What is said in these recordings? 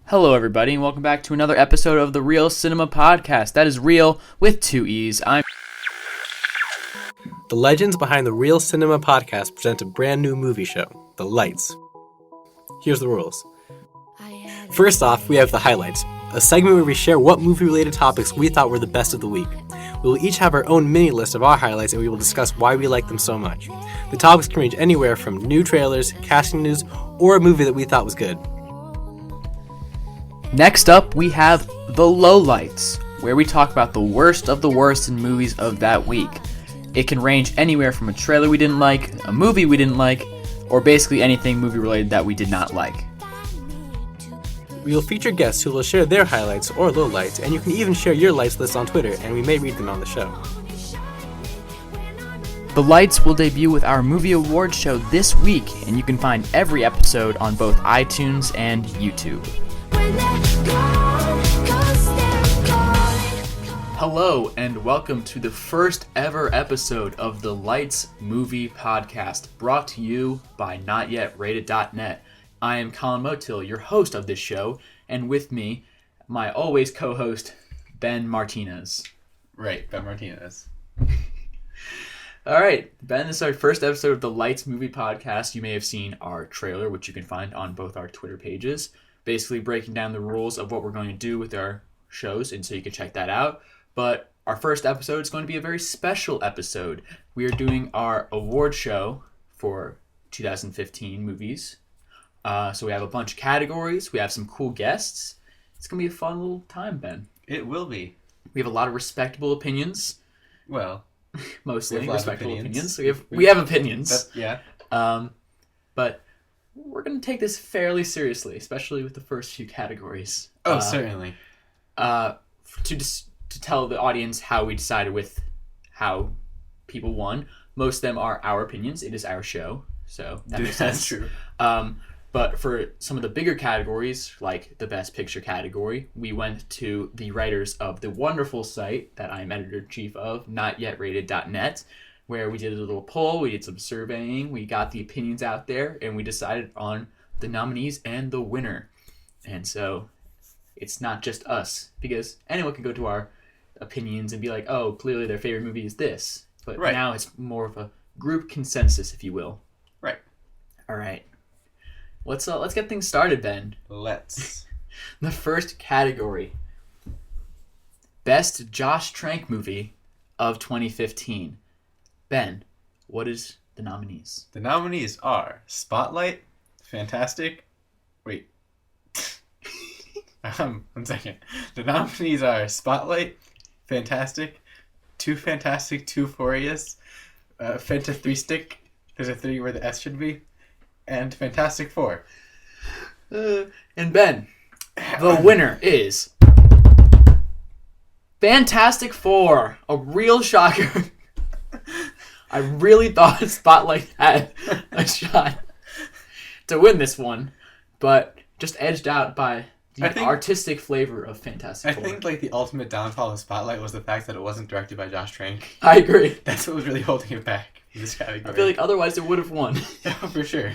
Hello, everybody, and welcome back to another episode of the Real Cinema Podcast. That is real with two E's. The legends behind the Real Cinema Podcast present a brand new movie show, The Lights. Here's the rules. First off, we have the highlights, a segment where we share what movie-related topics we thought were the best of the week. We will each have our own mini list of our highlights, and we will discuss why we like them so much. The topics can range anywhere from new trailers, casting news, or a movie that we thought was good. Next up, we have the lowlights, where we talk about the worst of the worst in movies of that week. It can range anywhere from a trailer we didn't like, a movie we didn't like, or basically anything movie-related that we did not like. We will feature guests who will share their highlights or lowlights, and you can even share your lights list on Twitter, and we may read them on the show. The Lights will debut with our movie awards show this week, and you can find every episode on both iTunes and YouTube. Hello, and welcome to the first ever episode of the Lights Movie Podcast, brought to you by NotYetRated.net. I am Colin Motil, your host of this show, and with me, my always co-host, Ben Martinez. Right, Ben Martinez. Alright, Ben, this is our first episode of the Lights Movie Podcast. You may have seen our trailer, which you can find on both our Twitter pages, basically breaking down the rules of what we're going to do with our shows, and so you can check that out. But our first episode is going to be a very special episode. We are doing our award show for 2015 movies. So we have a bunch of categories. We have some cool guests. It's going to be a fun little time, Ben. It will be. We have a lot of respectable opinions. Well, mostly respectable opinions. So we have opinions. Yeah. But we're going to take this fairly seriously, especially with the first few categories. Oh, certainly. To tell the audience how we decided with how people won. Most of them are our opinions. It is our show, so that makes sense. That's true. But for some of the bigger categories, like the Best Picture category, we went to the writers of the wonderful site that I'm editor-in-chief of, NotYetRated.net, where we did a little poll, we did some surveying, we got the opinions out there, and we decided on the nominees and the winner. And so it's not just us, because anyone can go to our opinions and be like, oh, clearly their favorite movie is this. But now it's more of a group consensus, if you will. Right. All right. Let's get things started, Ben. Let's. The first category. Best Josh Trank movie of 2015. Ben, what is the nominees? The nominees are Spotlight, Fantastic. Wait. 1 second. The nominees are Spotlight, Fantastic, Too Fantastic, Too Furious, Fenta 3 Stick. There's a 3 where the S should be. And Fantastic Four. And Ben, the winner is Fantastic Four. A real shocker. I really thought Spotlight had a shot to win this one, but just edged out by the artistic flavor of Fantastic Four. I think the ultimate downfall of Spotlight was the fact that it wasn't directed by Josh Trank. I agree. That's what was really holding it back in this category. I feel like otherwise it would have won. Yeah, for sure.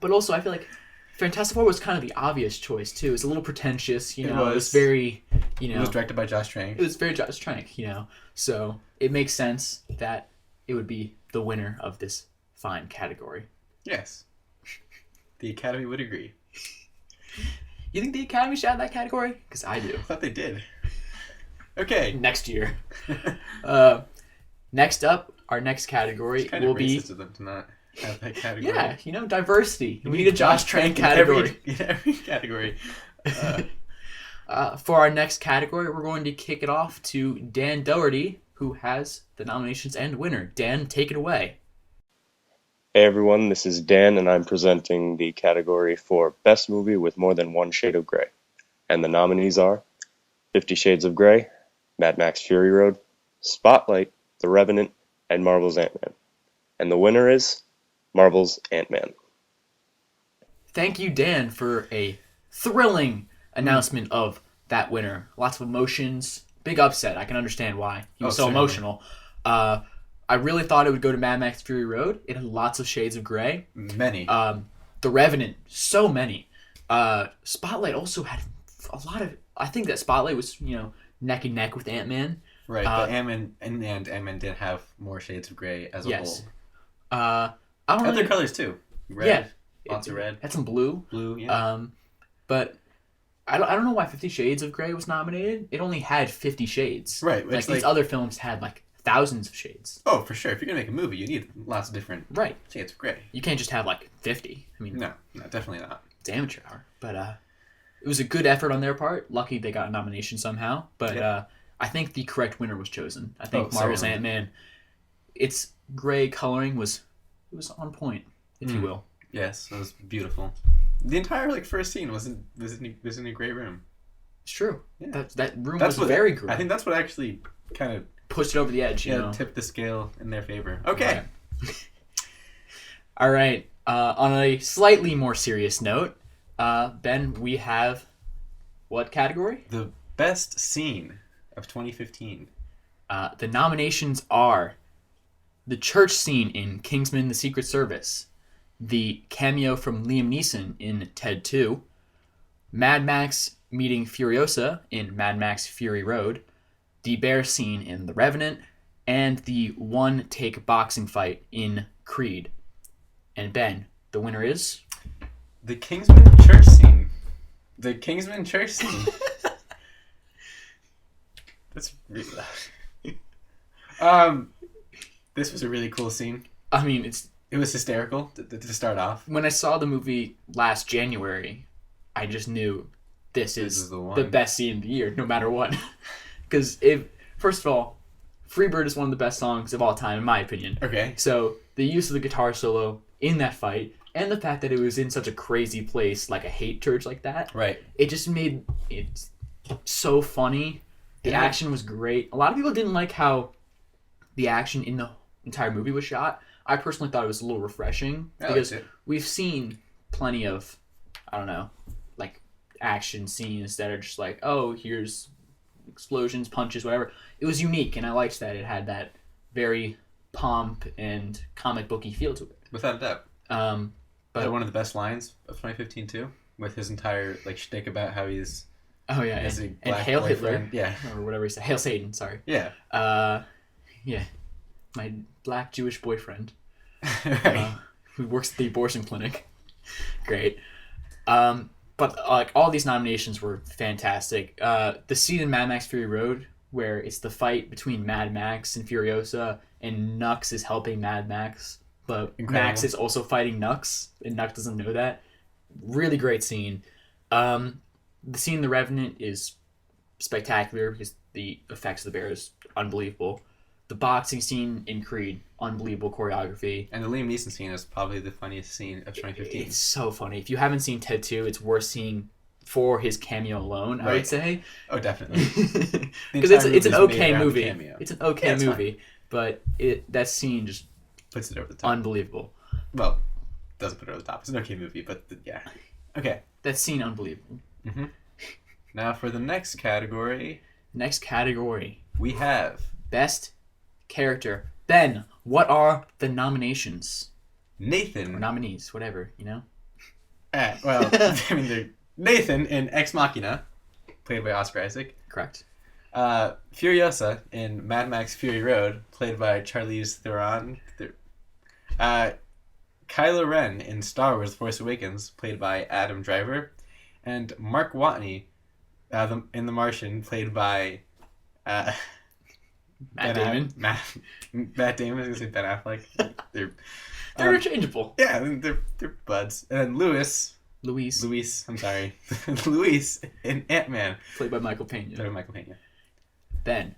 But also, I feel like Fantastic Four was kind of the obvious choice, too. It was a little pretentious, It was very, It was directed by Josh Trank. It was very Josh Trank, So it makes sense that it would be the winner of this fine category. Yes. The Academy would agree. You think the Academy should have that category? Because I do. I thought they did. Okay. Next year. Next up, our next category it's kind will of be... racist of them to not have that category. Yeah, diversity. We need a Josh Trank category. In every category. For our next category, we're going to kick it off to Dan Doherty, who has the nominations and winner. Dan, take it away. Hey everyone, this is Dan, and I'm presenting the category for Best Movie with More Than One Shade of Grey. And the nominees are 50 Shades of Grey, Mad Max Fury Road, Spotlight, The Revenant, and Marvel's Ant-Man. And the winner is Marvel's Ant-Man. Thank you, Dan, for a thrilling announcement of that winner. Lots of emotions. Big upset. I can understand why. He was so emotional. I really thought it would go to Mad Max Fury Road. It had lots of shades of gray. Many. The Revenant, so many. Spotlight also had a lot of. I think that Spotlight was neck and neck with Ant-Man. Right, but Ant-Man did have more shades of gray as a Yes. whole. I don't Other really, colors too. Red, Yeah. lots of red, had some blue. blue. Yeah. But I don't know why 50 Shades of Grey was nominated. It only had 50 shades. Right, Like it's these other films had like thousands of shades. Oh, for sure. If you're gonna make a movie, you need lots of different Right. shades of gray. You can't just have like 50. I mean, No, definitely not. it's amateur hour. But it was a good effort on their part. Lucky they got a nomination somehow. But Yep. I think the correct winner was chosen. I think Marvel's certainly. Ant-Man, its gray coloring was on point, if you will. Yes, that was beautiful. The entire first scene was in a gray room. It's true. Yeah. That room was very gray. I think that's what actually kind of Pushed it over the edge, you know. tipped the scale in their favor. Okay. Right. All right. On a slightly more serious note, Ben, we have what category? The best scene of 2015. The nominations are the church scene in Kingsman: The Secret Service, the cameo from Liam Neeson in Ted 2, Mad Max meeting Furiosa in Mad Max Fury Road, the bear scene in The Revenant, and the one-take boxing fight in Creed. And Ben, the winner is... The Kingsman church scene. The Kingsman church scene. That's really loud. This was a really cool scene. I mean, It was hysterical to start off. when I saw the movie last January, I just knew this is the one. the best scene of the year, no matter what. Because first of all, Freebird is one of the best songs of all time, in my opinion. Okay. So the use of the guitar solo in that fight, and the fact that it was in such a crazy place, like a hate church like that, Right. it just made it so funny. The Yeah. action was great. A lot of people didn't like how the action in the entire movie was shot. I personally thought it was a little refreshing I because liked it. we've seen plenty of, I don't know, like action scenes that are just like, oh, here's explosions, punches, whatever. It was unique, and I liked that it had that very pomp and comic booky feel to it. Without a doubt. But But one of the best lines of 2015 too, with his entire shtick about how he's oh yeah, has a and black Hail boyfriend. Hitler, Yeah. or whatever he said, Hail Satan, sorry. Yeah. Yeah, my black Jewish boyfriend. Right. Who works at the abortion clinic. Great. But all these nominations were fantastic. The scene in Mad Max Fury Road where it's the fight between Mad Max and Furiosa, and Nux is helping Mad Max, but Incredible. Max is also fighting Nux, and Nux doesn't know that. Really great scene. The scene in The Revenant is spectacular because the effects of the bear is unbelievable. The boxing scene in Creed, unbelievable choreography. And the Liam Neeson scene is probably the funniest scene of 2015. It's so funny. If you haven't seen Ted 2, it's worth seeing for his cameo alone, I would Right. say. Oh, definitely. Because entire it's an movie's made okay around the movie. cameo. It's an okay Yeah, it's movie, but that scene just Puts it over the top. unbelievable. Well, doesn't put it over the top. It's an okay movie, but yeah. Okay. That scene unbelievable. Now for the next category, Next category, we have best character. Ben, what are the nominations? Or Nathan. nominees, whatever, you know? Well, I mean, they're Nathan in Ex Machina, played by Oscar Isaac. Correct. Furiosa in Mad Max Fury Road, played by Charlize Theron. Kylo Ren in Star Wars: Force Awakens, played by Adam Driver, and Mark Watney in The Martian, played by Matt Damon. Matt Damon. I was gonna say Ben Affleck. They're They're interchangeable. yeah, they're buds. And then Luis, I'm sorry, Luis in Ant-Man, played by Michael Pena. played by Michael Pena. Ben,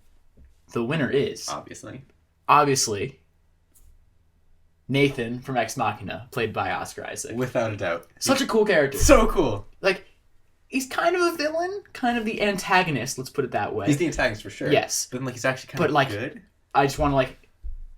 the winner is Obviously, Nathan from Ex Machina, played by Oscar Isaac. without a doubt, Such a cool character. so cool. Like, he's kind of a villain, kind of the antagonist, let's put it that way. He's the antagonist for sure. Yes. But then, he's actually kind But, of good. I just want to,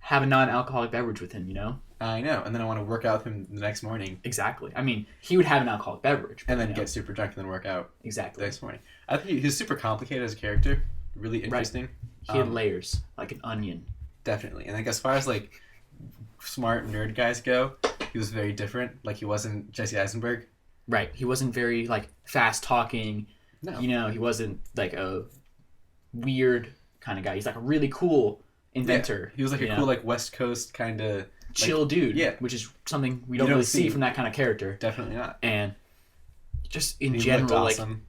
have a non-alcoholic beverage with him, you know? I know. And then I want to work out with him the next morning. Exactly. I mean, he would have an alcoholic beverage. And but, then get super drunk and then work out the Exactly. next morning. I think he's super complicated as a character. Really interesting. He had layers, like an onion. Definitely. And as far as smart nerd guys go, he was very different. He wasn't Jesse Eisenberg. Right. He wasn't very, fast-talking. No. You know, he wasn't like a weird kind of guy. He's like a really cool inventor. Yeah. He was like a cool like West Coast kind of chill dude. Yeah. Which is something we don't really see from that kind of character. Definitely not. And just in he general, like awesome.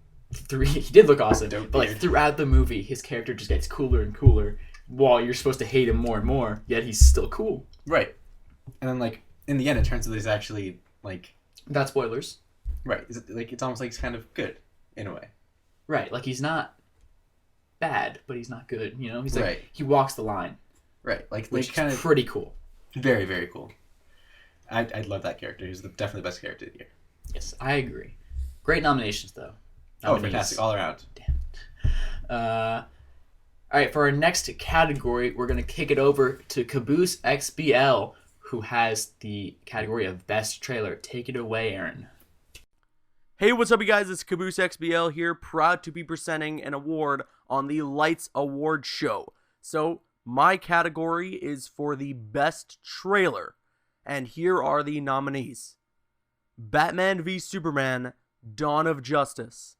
he did look awesome. Dope but like beard. throughout the movie, his character just gets cooler and cooler. While you're supposed to hate him more and more, yet he's still cool. Right. And then like in the end, it turns out he's actually like. That's spoilers. Right. It's almost like he's kind of good in a way. Right. Like he's not bad, but he's not good. You know, he's like Right. he walks the line. Right. Like Which kind is of pretty cool. very, very cool. I'd love that character. He's definitely the best character of the year. Yes, I agree. Great nominations though. Oh, fantastic all around. Damn. All right, for our next category, we're going to kick it over to CabooseXBL, who has the category of Best Trailer. Take it away, Aaron. Hey, what's up, you guys? It's CabooseXBL here, proud to be presenting an award on the Lights Award Show. So, my category is for the Best Trailer, and here are the nominees. Batman v Superman, Dawn of Justice.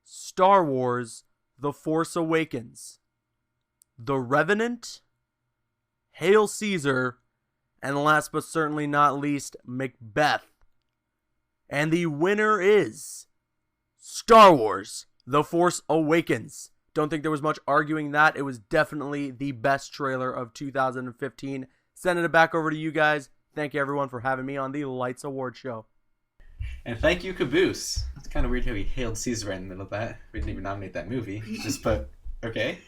Star Wars, The Force Awakens, The Revenant, Hail Caesar, and last but certainly not least, Macbeth. And the winner is Star Wars, The Force Awakens. Don't think there was much arguing that. It was definitely the best trailer of 2015. Sending it back over to you guys. Thank you everyone for having me on the Lights Award Show. And thank you, Caboose. It's kind of weird how he hailed Caesar right in the middle of that. We didn't even nominate that movie. Just put, okay.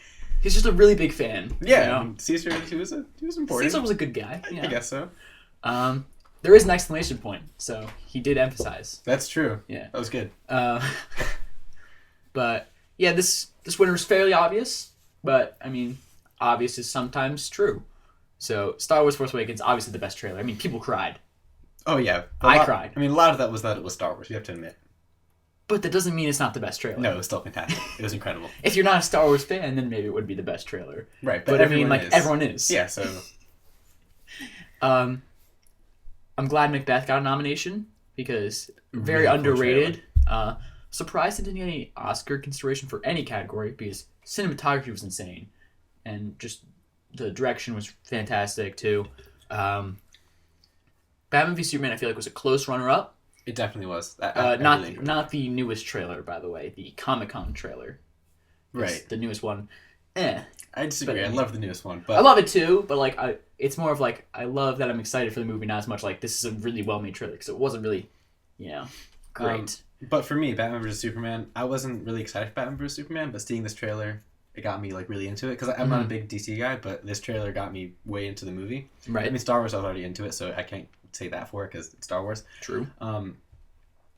He's just a really big fan. Yeah, you know? I mean, Caesar, he was important. Caesar was a good guy. I guess so. There is an exclamation point, so he did emphasize. That's true. Yeah. That was good. But yeah, this winner is fairly obvious, but I mean, obvious is sometimes true. So Star Wars Force Awakens, obviously the best trailer. I mean, people cried. Oh, yeah. I cried. I mean, a lot of that was it was Star Wars, you have to admit. But that doesn't mean it's not the best trailer. No, it was still fantastic. It was incredible. If you're not a Star Wars fan, then maybe it would be the best trailer. Right, but I mean, like, everyone is. Yeah, so... I'm glad Macbeth got a nomination, because very Really cool underrated. Surprised it didn't get any Oscar consideration for any category, because cinematography was insane. And just the direction was fantastic, too. Batman v Superman, I feel like, was a close runner-up. It definitely was. Not the newest trailer, by the way. The Comic-Con trailer. Right. The newest one. I disagree. I love the newest one. But I love it too, but like it's more of like I love that I'm excited for the movie, not as much like this is a really well-made trailer, because it wasn't really, great. But for me, Batman vs Superman, I wasn't really excited for Batman vs Superman, but seeing this trailer, it got me like really into it, because I'm not a big DC guy, but this trailer got me way into the movie. Right. I mean, Star Wars, I was already into it, so I can't say that for it because it's Star Wars. True.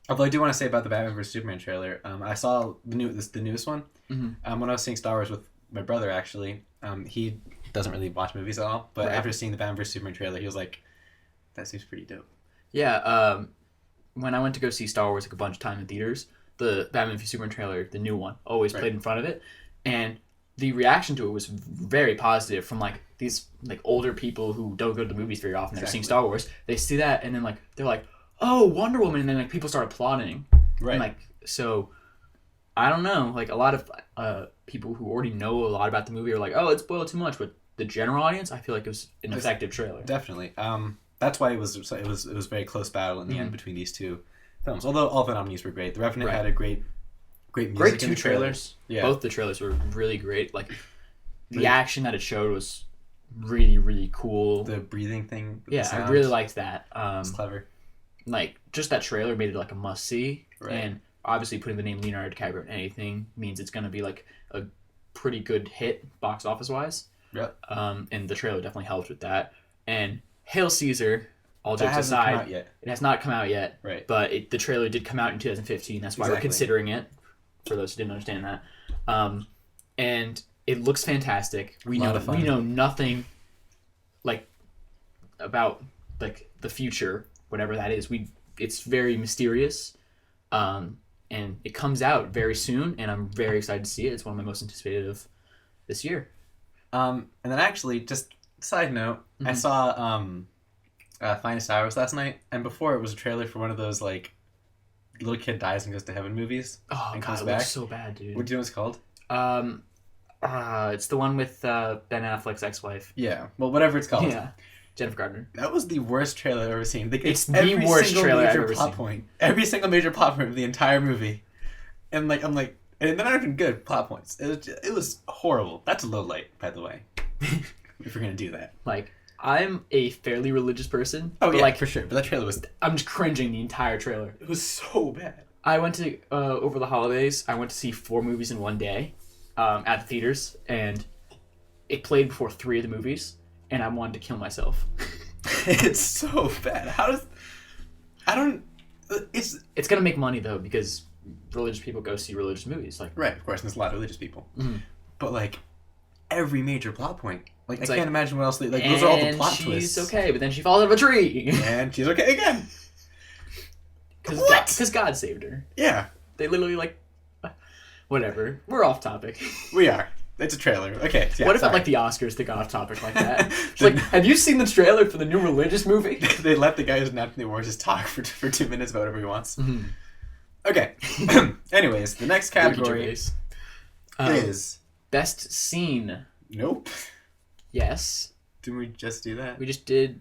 Although I do want to say about the Batman vs Superman trailer, I saw the newest one. Mm-hmm. When I was seeing Star Wars with my brother, actually, he doesn't really watch movies at all, but after seeing the Batman vs Superman trailer, he was like, "That seems pretty dope." Yeah. When I went to go see Star Wars like a bunch of time in theaters, the Batman v Superman trailer, the new one, always played in front of it, and the reaction to it was very positive from like these like older people who don't go to the movies very often. They're seeing Star Wars. They see that and then like they're like, "Oh, Wonder Woman," and then like people start applauding. Right. And, like so, I don't know. Like a lot of people who already know a lot about the movie are like, "Oh, it spoiled too much," but the general audience, I feel like it was an effective trailer. Definitely. That's why it was very close battle in the end between these two films. Although all the nominees were great. The Revenant had a great music great in two the trailer. trailers. Yeah. Both the trailers were really great. Like the action that it showed was really, really cool. The breathing thing. Yeah, I really liked that. It's clever. Like just that trailer made it like a must see. Right. And obviously putting the name Leonardo DiCaprio in anything means it's gonna be like a pretty good hit box office wise. Yep. And the trailer definitely helped with that. And Hail Caesar, all That jokes hasn't aside, come out yet. it has not come out yet. Right. But the trailer did come out in 2015. That's why we're considering it. For those who didn't understand that, and it looks fantastic. We know nothing, like about like the future, whatever that is. It's very mysterious, and it comes out very soon, and I'm very excited to see it. It's one of my most anticipated of this year. And then actually, just side note, I saw Finest Hours last night, and before it was a trailer for one of those like little kid dies and goes to heaven movies. Oh and god, comes it back. looks so bad, dude. What do you know what it's called? It's the one with Ben Affleck's ex-wife. Yeah. Well, whatever it's called. Yeah, Jennifer Gardner. That was the worst trailer I've ever seen. Like, It's the worst trailer I've ever seen. Every single major plot point of the entire movie. And like, I'm like, and they're not even good plot points. It was horrible. That's a low light, by the way. If we're gonna do that. Like, I'm a fairly religious person. Oh but yeah, like, for sure. But that trailer was, I'm just cringing the entire trailer. it was so bad. I went to over the holidays. I went to see 4 movies in one day, at the theaters, and it played before 3 of the movies, and I wanted to kill myself. It's so bad. How does? I don't. It's gonna make money though because religious people go see religious movies. Like, Right, of course, and there's a lot of religious people. Mhm. But like, every major plot point, like It's I like, can't imagine what else. Like those are all the plot she's twists. okay, but then she falls out of a tree. And she's okay again. Because God saved her. Yeah, They literally like, whatever. We're off topic. we are. It's a trailer. Okay. Yeah, what if sorry. at like the Oscars they got off topic like that? It's like, have you seen the trailer for the new religious movie? They let the guy who's announcing the awards just talk for 2 minutes about whatever he wants. Mhm. Okay. Anyways, the next category Ricky is best scene. nope. Yes, Didn't we just do that? we just did.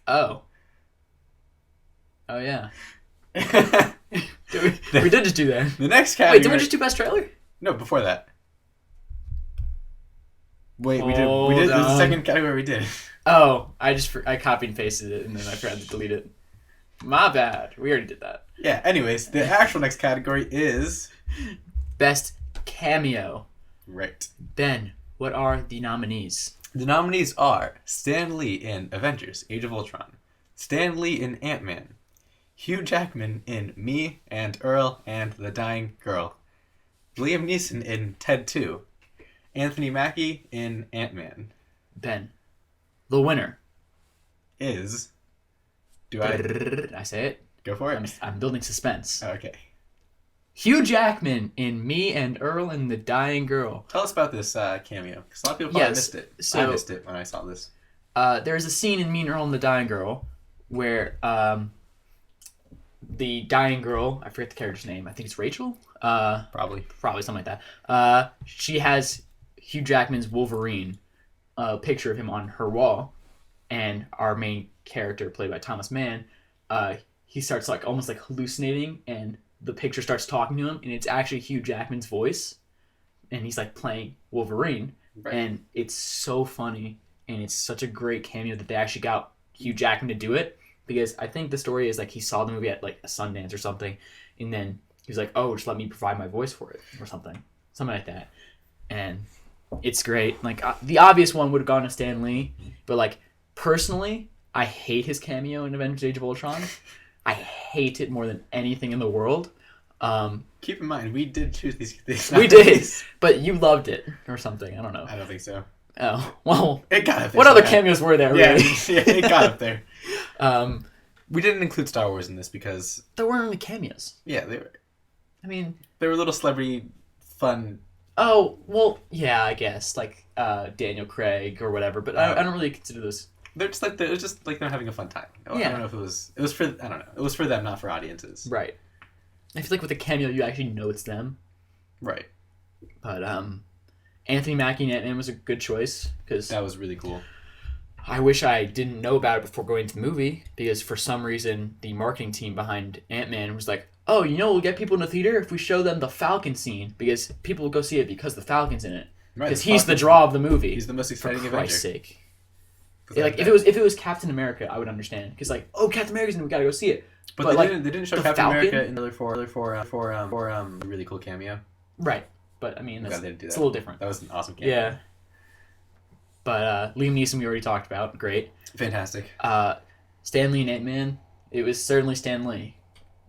Oh yeah. We did just do that. The next category. Wait, did we just do best trailer? No, before that. Wait, we did. Hold This is the on. second category we did. Oh, I copied and pasted it and then I forgot to delete it. My bad. We already did that. Yeah. Anyways, the actual next category is Best cameo. right. Ben, what are the nominees? The nominees are Stan Lee in Avengers: Age of Ultron, Stan Lee in Ant-Man, Hugh Jackman in Me and Earl and the Dying Girl, Liam Neeson in Ted 2, Anthony Mackie in Ant-Man. Ben, the winner. Is I say it. go for it? I'm building suspense. Okay. Hugh Jackman in Me and Earl and the Dying Girl. Tell us about this cameo, because a lot of people probably missed it. I so- missed it when I saw this. There's a scene in Me and Earl and the Dying Girl where the dying girl, I forget the character's name, I think it's Rachel? Probably. Probably something like that. She has Hugh Jackman's Wolverine picture of him on her wall, and our main character, played by Thomas Mann, he starts like almost like hallucinating, and the picture starts talking to him, and it's actually Hugh Jackman's voice, and he's like playing Wolverine, Right. and it's so funny, and it's such a great cameo that they actually got Hugh Jackman to do it, because I think the story is like he saw the movie at like a Sundance or something, and then he's like, oh, just let me provide my voice for it or something like that, and it's great. Like the obvious one would have gone to Stan Lee, but like personally, I hate his cameo in Avengers: Age of Ultron. I hate it more than anything in the world. Keep in mind, we did choose these. We did, but you loved it or something. I don't know. I don't think so. Oh well. It got up there. What other somehow. cameos were there? Yeah, Really? yeah, it got up there. Um, We didn't include Star Wars in this because, there weren't any cameos. yeah, I mean, they were little celebrity fun. oh well, yeah, I guess like Daniel Craig or whatever. But I don't really consider those. They're just like it was just like they're having a fun time. I Yeah. don't know if it was for I don't know. It was for them, not for audiences. Right. I feel like with a cameo, you actually know it's them. Right. But Anthony Mackie and Ant-Man was a good choice because That was really cool. I wish I didn't know about it before going to the movie, because for some reason the marketing team behind Ant-Man was like, oh, we'll get people in the theater if we show them the Falcon scene, because people will go see it because the Falcon's in it. Right. Because he's the draw of the movie. He's the most for exciting Christ's Avenger. sake. Yeah, like if it was Captain America, I would understand, because like, oh, Captain America's in it, we gotta go see it. But like, they didn't show the Captain Falcon? America in the for a really cool cameo. Right. But I mean, Yeah, that's, they didn't do it's that. a little different. That was an awesome cameo. Yeah. But Liam Neeson we already talked about. Great. Fantastic. Stan Lee and Ant-Man, it was certainly Stan Lee.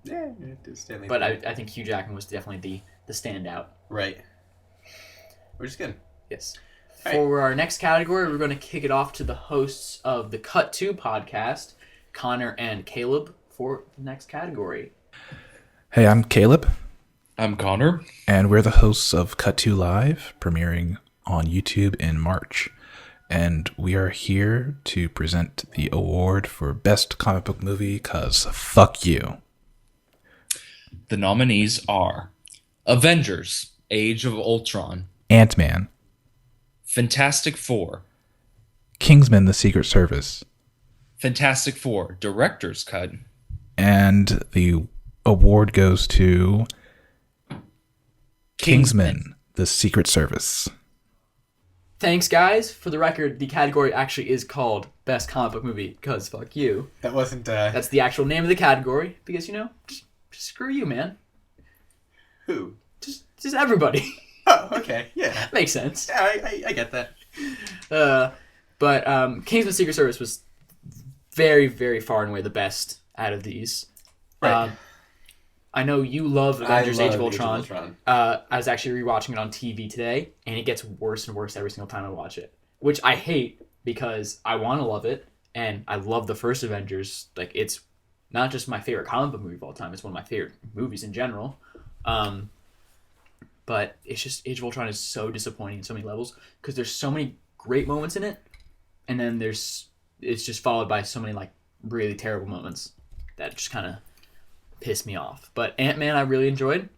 Yeah, it is Stanley. But I think Hugh Jackman was definitely the standout. Right. Which is good. Yes. All For our next category, we're going to kick it off to the hosts of the Cut 2 podcast, Connor and Caleb, for the next category. Hey, I'm Caleb, I'm Connor. and we're the hosts of Cut 2 Live, premiering on YouTube in March. And we are here to present the award for Best Comic Book Movie, because fuck you. The nominees are Avengers: Age of Ultron, Ant-Man, Fantastic Four, Kingsman: The Secret Service, Fantastic Four Director's Cut, and the award goes to Kingsman: The Secret Service. Thanks, guys. For the record, the category actually is called Best Comic Book Movie, because fuck you. That wasn't... That's the actual name of the category, because, just screw you, man. Who? Just everybody. Oh, okay. Yeah. Makes sense. Yeah, I get that. But Kingsman: Secret Service was very, very far and away the best out of these. Right. I know you love Avengers: Age of love Age of Ultron. Ultron. I was actually rewatching it on TV today, and it gets worse and worse every single time I watch it, which I hate because I want to love it, and I love the first Avengers. Like, it's not just my favorite comic book movie of all time; it's one of my favorite movies in general. But it's just Age of Ultron is so disappointing in so many levels because there's so many great moments in it, and then it's just followed by so many like really terrible moments that just kind of piss me off. But Ant-Man I really enjoyed.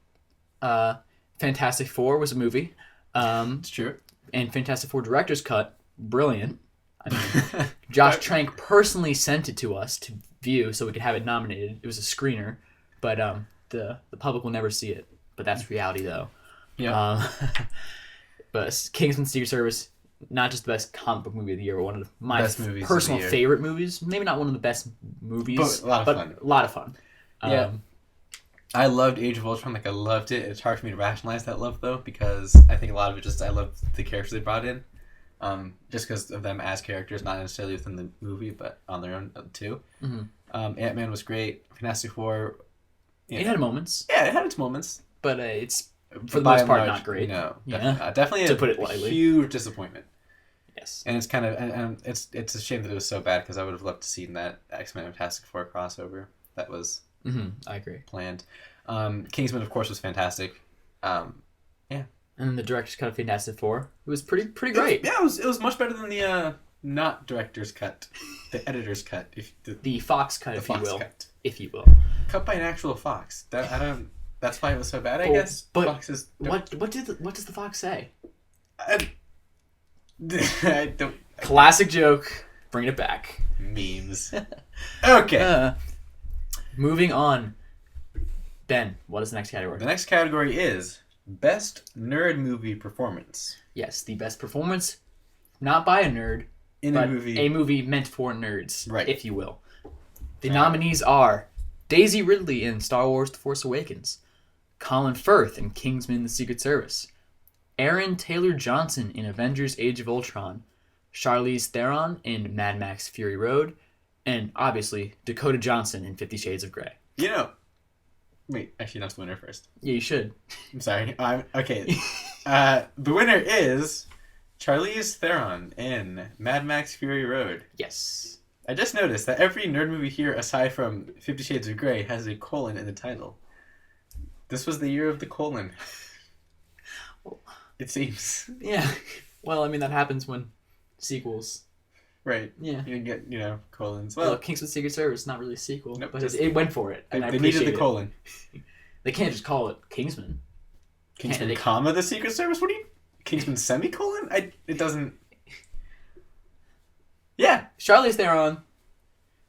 Fantastic Four was a movie. It's true. And Fantastic Four Director's Cut, brilliant. I mean, Josh Trank personally sent it to us to view so we could have it nominated. It was a screener, but the public will never see it. But that's reality, though. Yeah. But Kingsman: Secret Service, not just the best comic book movie of the year, but one of my Best movies of personal the year. favorite movies. Maybe not one of the best movies, But a lot of fun. Yeah. I loved Age of Ultron. Like, I loved it. It's hard for me to rationalize that love, though, because I think a lot of it just, I love the characters they brought in. Just because of them as characters, not necessarily within the movie, but on their own, too. Mm-hmm. Ant-Man was great. Fantastic Four... It had moments. Yeah, it had its moments. But it's, for the by most and part, large, not great. No, Yeah. definitely To a put it lightly. huge disappointment. Yes. And it's kind of... And it's a shame that it was so bad, because I would have loved to see that X-Men and Fantastic Four crossover. That was... Mm-hmm. I agree. Planned. Kingsman, of course, was fantastic. Yeah. And then the director's cut of Fantastic Four. It was pretty great. It was much better than the not director's cut, the editor's cut. The Fox cut, the if Fox you will. cut. If you will. Cut by an actual fox. That's why it was so bad, I guess. But Foxes what does the fox say? I don't... Classic joke. Bring it back. Memes. Okay. Moving on. Ben, what is the next category? The next category is Best Nerd Movie Performance. Yes, the best performance, not by a nerd, In but a movie. a movie meant for nerds, Right. if you will. The nominees are Daisy Ridley in Star Wars The Force Awakens, Colin Firth in Kingsman: The Secret Service, Aaron Taylor Johnson in Avengers: Age of Ultron, Charlize Theron in Mad Max: Fury Road, and obviously Dakota Johnson in 50 Shades of Grey. Wait, actually, that's the winner first. Yeah, you should. I'm sorry. Okay. The winner is Charlize Theron in Mad Max: Fury Road. Yes. I just noticed that every nerd movie here, aside from 50 Shades of Grey, has a colon in the title. This was the year of the colon. It seems. Yeah. Well, I mean, that happens when sequels. Right. Yeah. You get, colons. Well, Well, Kingsman: Secret Service, not really a sequel, Nope, but just- it went for it. And I they needed appreciate the it. colon. They can't just call it Kingsman. Kingsman, they- comma, the Secret Service? What do you... Kingsman semicolon? It doesn't... Yeah. Charlize Theron,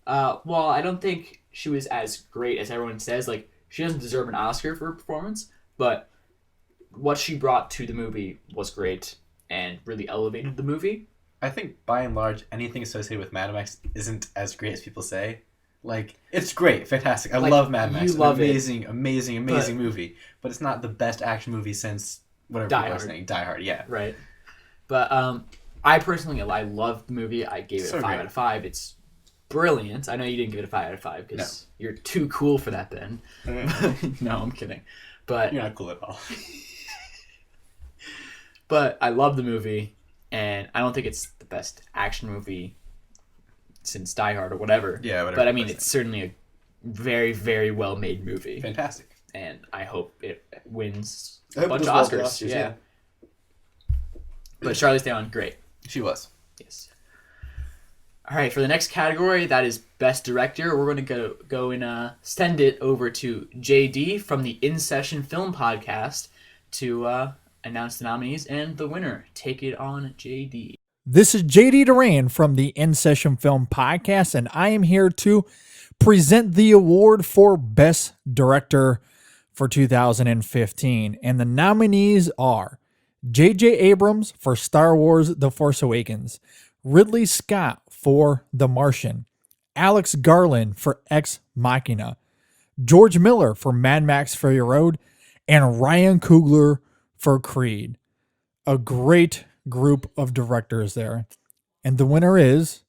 well, I don't think she was as great as everyone says. Like, she doesn't deserve an Oscar for her performance, but what she brought to the movie was great and really elevated the movie. I think, by and large, anything associated with Mad Max isn't as great as people say. Like, it's great, fantastic. I Like, love Mad Max. you love it. Amazing movie. But it's not the best action movie since whatever Die people are Hard. saying. Die Hard, yeah. Right. But I personally, I loved the movie. I gave it So a 5 great. out of 5. It's brilliant. I know you didn't give it a 5 out of 5 because you're too cool for that, Ben. No, I'm kidding. But You're not cool at all. But I love the movie, and I don't think it's the best action movie since Die Hard or whatever. Yeah, whatever. But I mean, it's certainly a very, very well-made movie, Fantastic. and I hope it wins I a hope it bunch does of well at the Oscars. Oscars, Yeah. yeah. But Charlize Theron, great. She was. Yes. All right, for the next category, that is Best Director, we're going to go and send it over to JD from the InsessionFilm podcast to announce the nominees and the winner. Take it on, JD. This is JD Duran from the InsessionFilm podcast, and I am here to present the award for Best Director for 2015. And the nominees are J.J. Abrams for Star Wars The Force Awakens, Ridley Scott for The Martian, Alex Garland for Ex Machina, George Miller for Mad Max Fury Road, and Ryan Coogler for Creed. A great group of directors there. And the winner is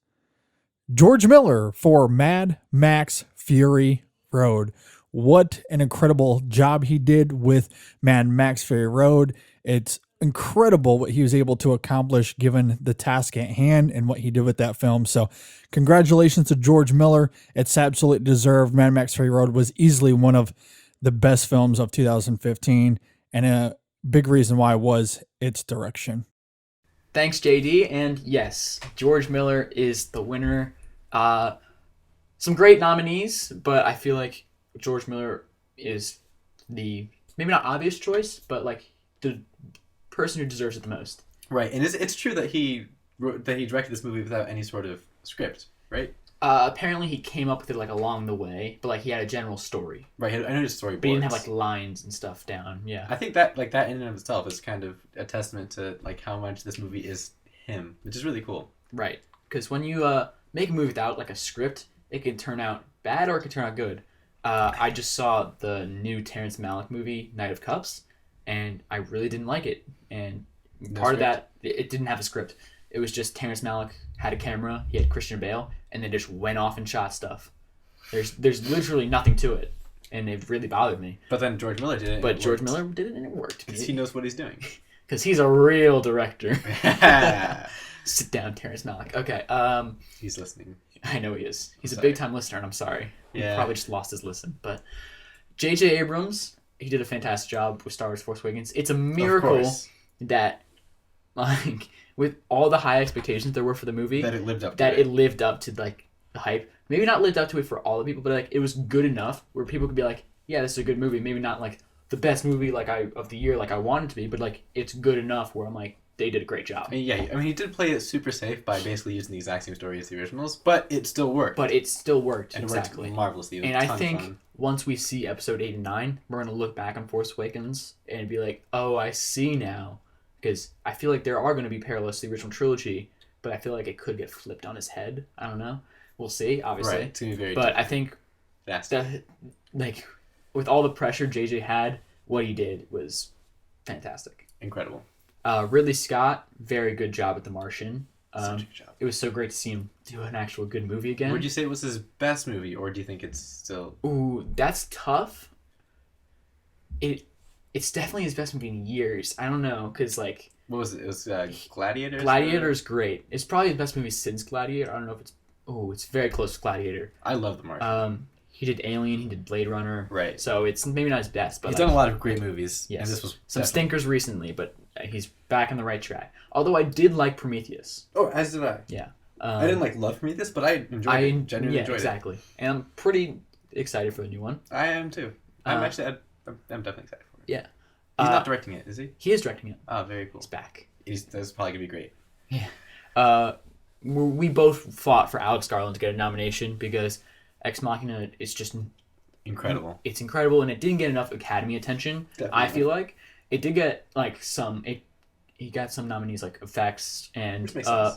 George Miller for Mad Max Fury Road. What an incredible job he did with Mad Max Fury Road. It's incredible what he was able to accomplish given the task at hand and what he did with that film. So congratulations to George Miller. It's absolutely deserved. Mad Max Fury Road was easily one of the best films of 2015, and a big reason why was its direction. Thanks, JD. And yes, George Miller is the winner. Some great nominees, but I feel like George Miller is the maybe not obvious choice, but like the person who deserves it the most. Right, and it's true that he directed this movie without any sort of script, right? Apparently he came up with it like along the way, but like he had a general story. Right, I know his storyboards. But he didn't have like lines and stuff down. Yeah. I think that like that in and of itself is kind of a testament to like how much this movie is him, which is really cool. Right, because when you make a movie without like a script, it can turn out bad or it can turn out good. I just saw the new Terrence Malick movie, Night of Cups, and I really didn't like it. And part of that, it didn't have a script. It was just Terrence Malick had a camera, he had Christian Bale, and they just went off and shot stuff. There's literally nothing to it, and it really bothered me. But then George Miller did it. But George Miller did it, and it worked. Because he knows what he's doing. Because he's a real director. Sit down, Terrence Malick. Okay. He's listening. I know he is. He's a big-time listener, and I'm sorry. Yeah. He probably just lost his listen. But J.J. Abrams, he did a fantastic job with Star Wars Force Awakens. It's a miracle that, like, with all the high expectations there were for the movie, that it lived up to like the hype. Maybe not lived up to it for all the people, but like it was good enough where people could be like, yeah, this is a good movie. Maybe not like the best movie of the year like I want it to be, but like it's good enough where I'm like, they did a great job. Yeah, I mean, he did play it super safe by basically using the exact same story as the originals, but it still worked. And exactly. It worked marvelously. And I think once we see episode 8 and 9, we're going to look back on Force Awakens and be like, oh, I see now. Because I feel like there are going to be parallels to the original trilogy, but I feel like it could get flipped on his head. I don't know. We'll see, obviously. Right, it's going to be very different. I think that, like, with all the pressure JJ had, what he did was fantastic. Incredible. Ridley Scott, very good job at The Martian. Such a good job. It was so great to see him do an actual good movie again. Would you say it was his best movie, or do you think it's still... Ooh, that's tough. It's definitely his best movie in years. I don't know, because, like... What was it? It was Gladiator? Gladiator is great. It's probably the best movie since Gladiator. I don't know if it's... Oh, it's very close to Gladiator. I love The Martian. He did Alien, he did Blade Runner. Right. So it's maybe not his best, but... He's done a lot of great movies. Yes. And this was some stinkers recently, but he's back on the right track. Although I did like Prometheus. Oh, as did I. Yeah. I didn't love Prometheus, but I enjoyed it. Genuinely enjoyed exactly. And I'm pretty excited for the new one. I am too. I'm definitely excited for it. Yeah. He's not directing it, is he? He is directing it. Oh, very cool. He's back. That's probably going to be great. Yeah. We both fought for Alex Garland to get a nomination because Ex Machina is just... incredible. It's incredible, and it didn't get enough Academy attention. Definitely. I feel like it did get like he got some nominees like effects and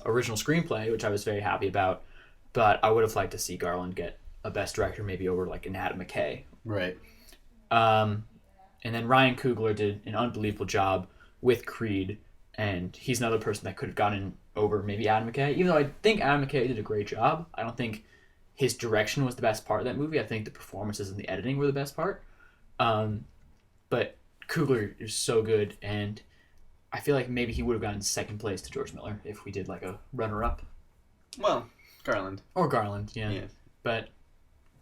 original screenplay, which I was very happy about. But I would have liked to see Garland get a Best Director, maybe over like an Adam McKay. Right. And then Ryan Coogler did an unbelievable job with Creed, and he's another person that could have gotten over maybe Adam McKay. Even though I think Adam McKay did a great job, I don't think his direction was the best part of that movie. I think the performances and the editing were the best part. But Coogler is so good, and I feel like maybe he would have gotten second place to George Miller if we did like a runner-up. Well, Garland. Or Garland, yeah. But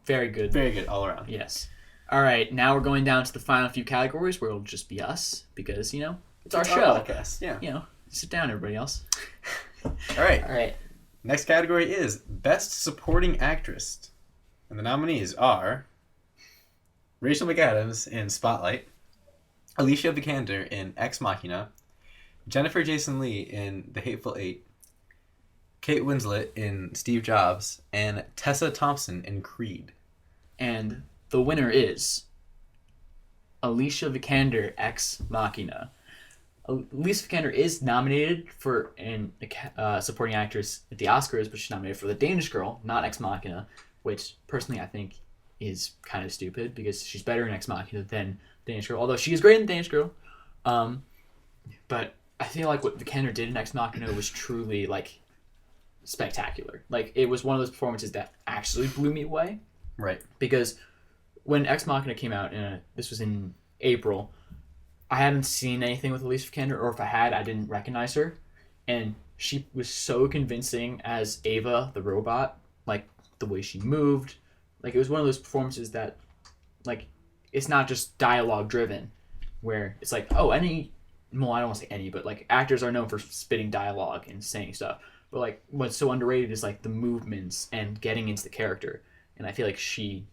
very good. Very good all around. Yes. All right, now we're going down to the final few categories where it'll just be us because, it's our show. Podcast. Yeah. Sit down, everybody else. All right. Next category is Best Supporting Actress. And the nominees are Rachel McAdams in Spotlight, Alicia Vikander in Ex Machina, Jennifer Jason Leigh in The Hateful Eight, Kate Winslet in Steve Jobs, and Tessa Thompson in Creed. And the winner is Alicia Vikander, Ex Machina. Alicia Vikander is nominated for an supporting actress at the Oscars, but she's nominated for The Danish Girl, not Ex Machina, which personally I think is kind of stupid because she's better in Ex Machina than Danish Girl, although she is great in Danish Girl. But I feel like what Vikander did in Ex Machina was truly like spectacular. Like it was one of those performances that actually blew me away. Right. Because when Ex Machina came out, this was in April, I hadn't seen anything with Alicia Vikander, or if I had, I didn't recognize her. And she was so convincing as Ava, the robot, like the way she moved. Like it was one of those performances that, like, it's not just dialogue driven, where it's like, oh, I don't want to say any, but like actors are known for spitting dialogue and saying stuff. But like what's so underrated is like the movements and getting into the character. And I feel like she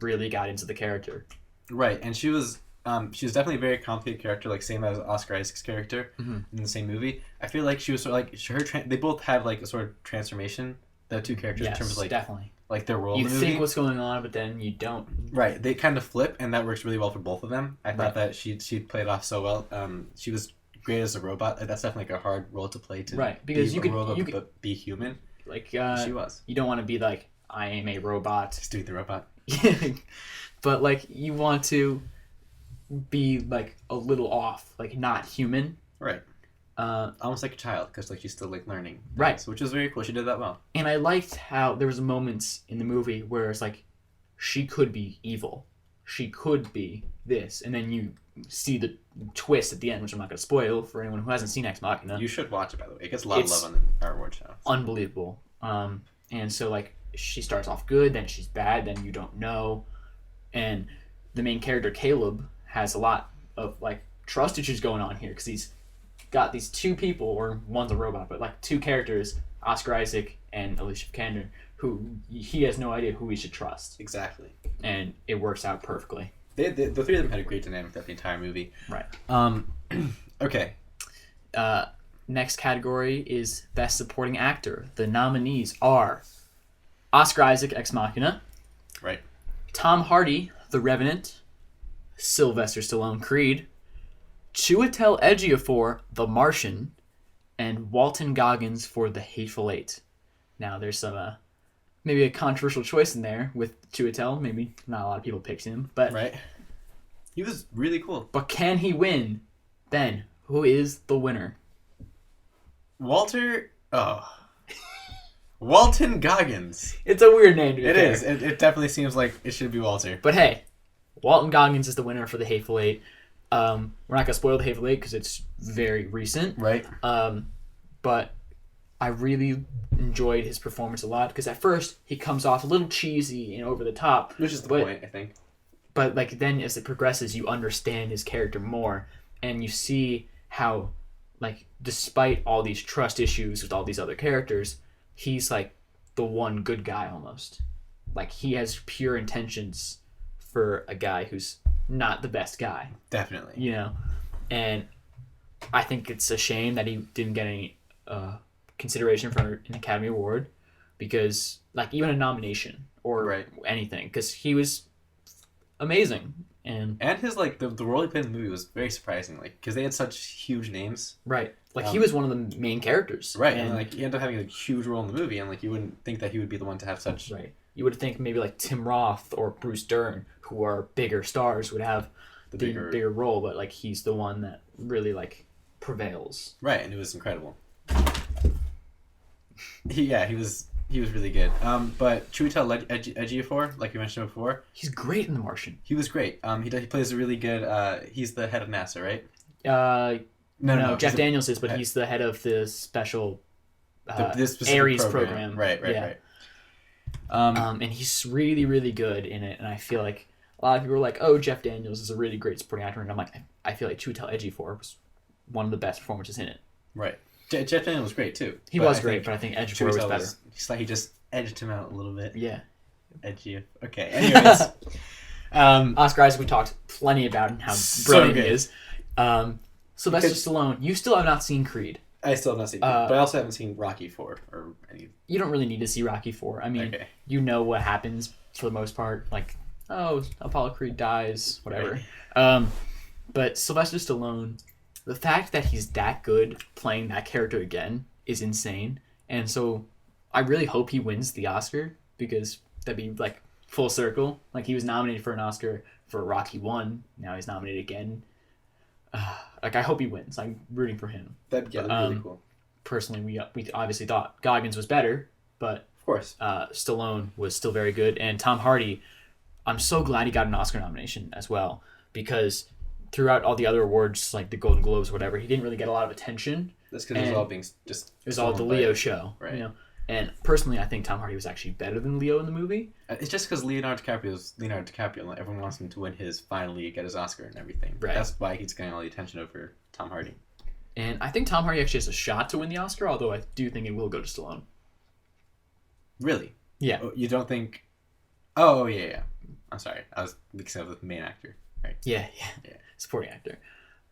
really got into the character. Right, and she was definitely a very complicated character, like same as Oscar Isaac's character in the same movie. I feel like she was sort of like they both have like a sort of transformation, the two characters, Yes, in terms of like definitely. Like their role You in the movie. think what's going on, but then you don't. Right, they kind of flip, and that works really well for both of them. I thought that she played off so well. She was great as a robot. That's definitely like a hard role to play, to right, because be you a robot, could but be human. Like she was. You don't want to be like, I am a robot. Just do the robot. But like you want to be like a little off, like not human. Right. Almost like a child, because like she's still like learning. Right. Which is very cool. She did that well. And I liked how there was moments in the movie where it's like, she could be evil. She could be this. And then you see the twist at the end, which I'm not going to spoil for anyone who hasn't seen Ex Machina. You should watch it, by the way. It gets a lot of love on our award show. Unbelievable. And so like she starts off good, then she's bad, then you don't know. And the main character, Caleb, has a lot of like trust issues going on here because he's got these two people, or one's a robot, but like two characters, Oscar Isaac and Alicia Vikander, who he has no idea who he should trust. Exactly. And it works out perfectly. The three of them had a great dynamic throughout the entire movie. Right. Okay. Next category is Best Supporting Actor. The nominees are Oscar Isaac, Ex Machina. Right. Tom Hardy, The Revenant. Sylvester Stallone, Creed. Chiwetel Ejiofor, The Martian. And Walton Goggins for The Hateful Eight. Now, there's some maybe a controversial choice in there with Chiwetel. Maybe not a lot of people picked him, but right. He was really cool. But can he win? Ben, who is the winner? Walton Goggins. It's a weird name to be It fair. is. It definitely seems like it should be Walter. But hey, Walton Goggins is the winner for The Hateful Eight. We're not going to spoil The Hateful Eight because it's very recent. Right. But I really enjoyed his performance a lot because at first he comes off a little cheesy and over the top. Which is the point, I think. But like then as it progresses, you understand his character more and you see how, like, despite all these trust issues with all these other characters, he's like the one good guy almost. Like he has pure intentions for a guy who's not the best guy. Definitely. You know? And I think it's a shame that he didn't get any consideration for an Academy Award because, like, even a nomination or anything, because he was amazing. And his, like, the role he played in the movie was very surprising, like, because they had such huge names. Right. Like, he was one of the main characters. Right, and like, he ended up having a huge role in the movie, and, like, you wouldn't think that he would be the one to have such... Right. You would think maybe, like, Tim Roth or Bruce Dern, who are bigger stars, would have the bigger role, but, like, he's the one that really, like, prevails. Right, and it was incredible. He was really good. But Chiwetel Ejiofor, like you mentioned before, he's great in The Martian. He was great. He plays a really good. He's the head of NASA, right? No. Jeff Daniels is, but he's the head of the special Ares program. Right. And he's really, really good in it. And I feel like a lot of people are like, "Oh, Jeff Daniels is a really great supporting actor," and I'm like, I feel like Chiwetel Ejiofor was one of the best performances in it. Right. Jeff Daniels was great too. He was great, but I think Edgeworth was better. It's like he just edged him out a little bit. Yeah. Edgy. Okay. Anyways, Oscar Isaac, we talked plenty about and how brilliant he is. Sylvester Stallone, you still have not seen Creed. I still have not seen Creed, but I also haven't seen Rocky 4 or any. You don't really need to see Rocky 4. I mean, you know what happens for the most part. Like, oh, Apollo Creed dies, whatever. Right. But Sylvester Stallone, the fact that he's that good playing that character again is insane. And so I really hope he wins the Oscar, because that'd be like full circle. Like, he was nominated for an Oscar for Rocky 1. Now he's nominated again. Like, I hope he wins. I'm rooting for him. That'd be really cool. Personally, we obviously thought Goggins was better, but of course, Stallone was still very good. And Tom Hardy, I'm so glad he got an Oscar nomination as well, because throughout all the other awards, like the Golden Globes or whatever, he didn't really get a lot of attention. That's because it was all being just... It was all the Leo show. Right. You know? And personally, I think Tom Hardy was actually better than Leo in the movie. It's just because Leonardo DiCaprio, and everyone wants him to win his, finally get his Oscar and everything. Right. That's why he's getting all the attention over Tom Hardy. And I think Tom Hardy actually has a shot to win the Oscar, although I do think it will go to Stallone. Really? Yeah. Oh, you don't think... Oh, yeah. I'm sorry. I was mixing up with the main actor. Right. Yeah. Supporting actor.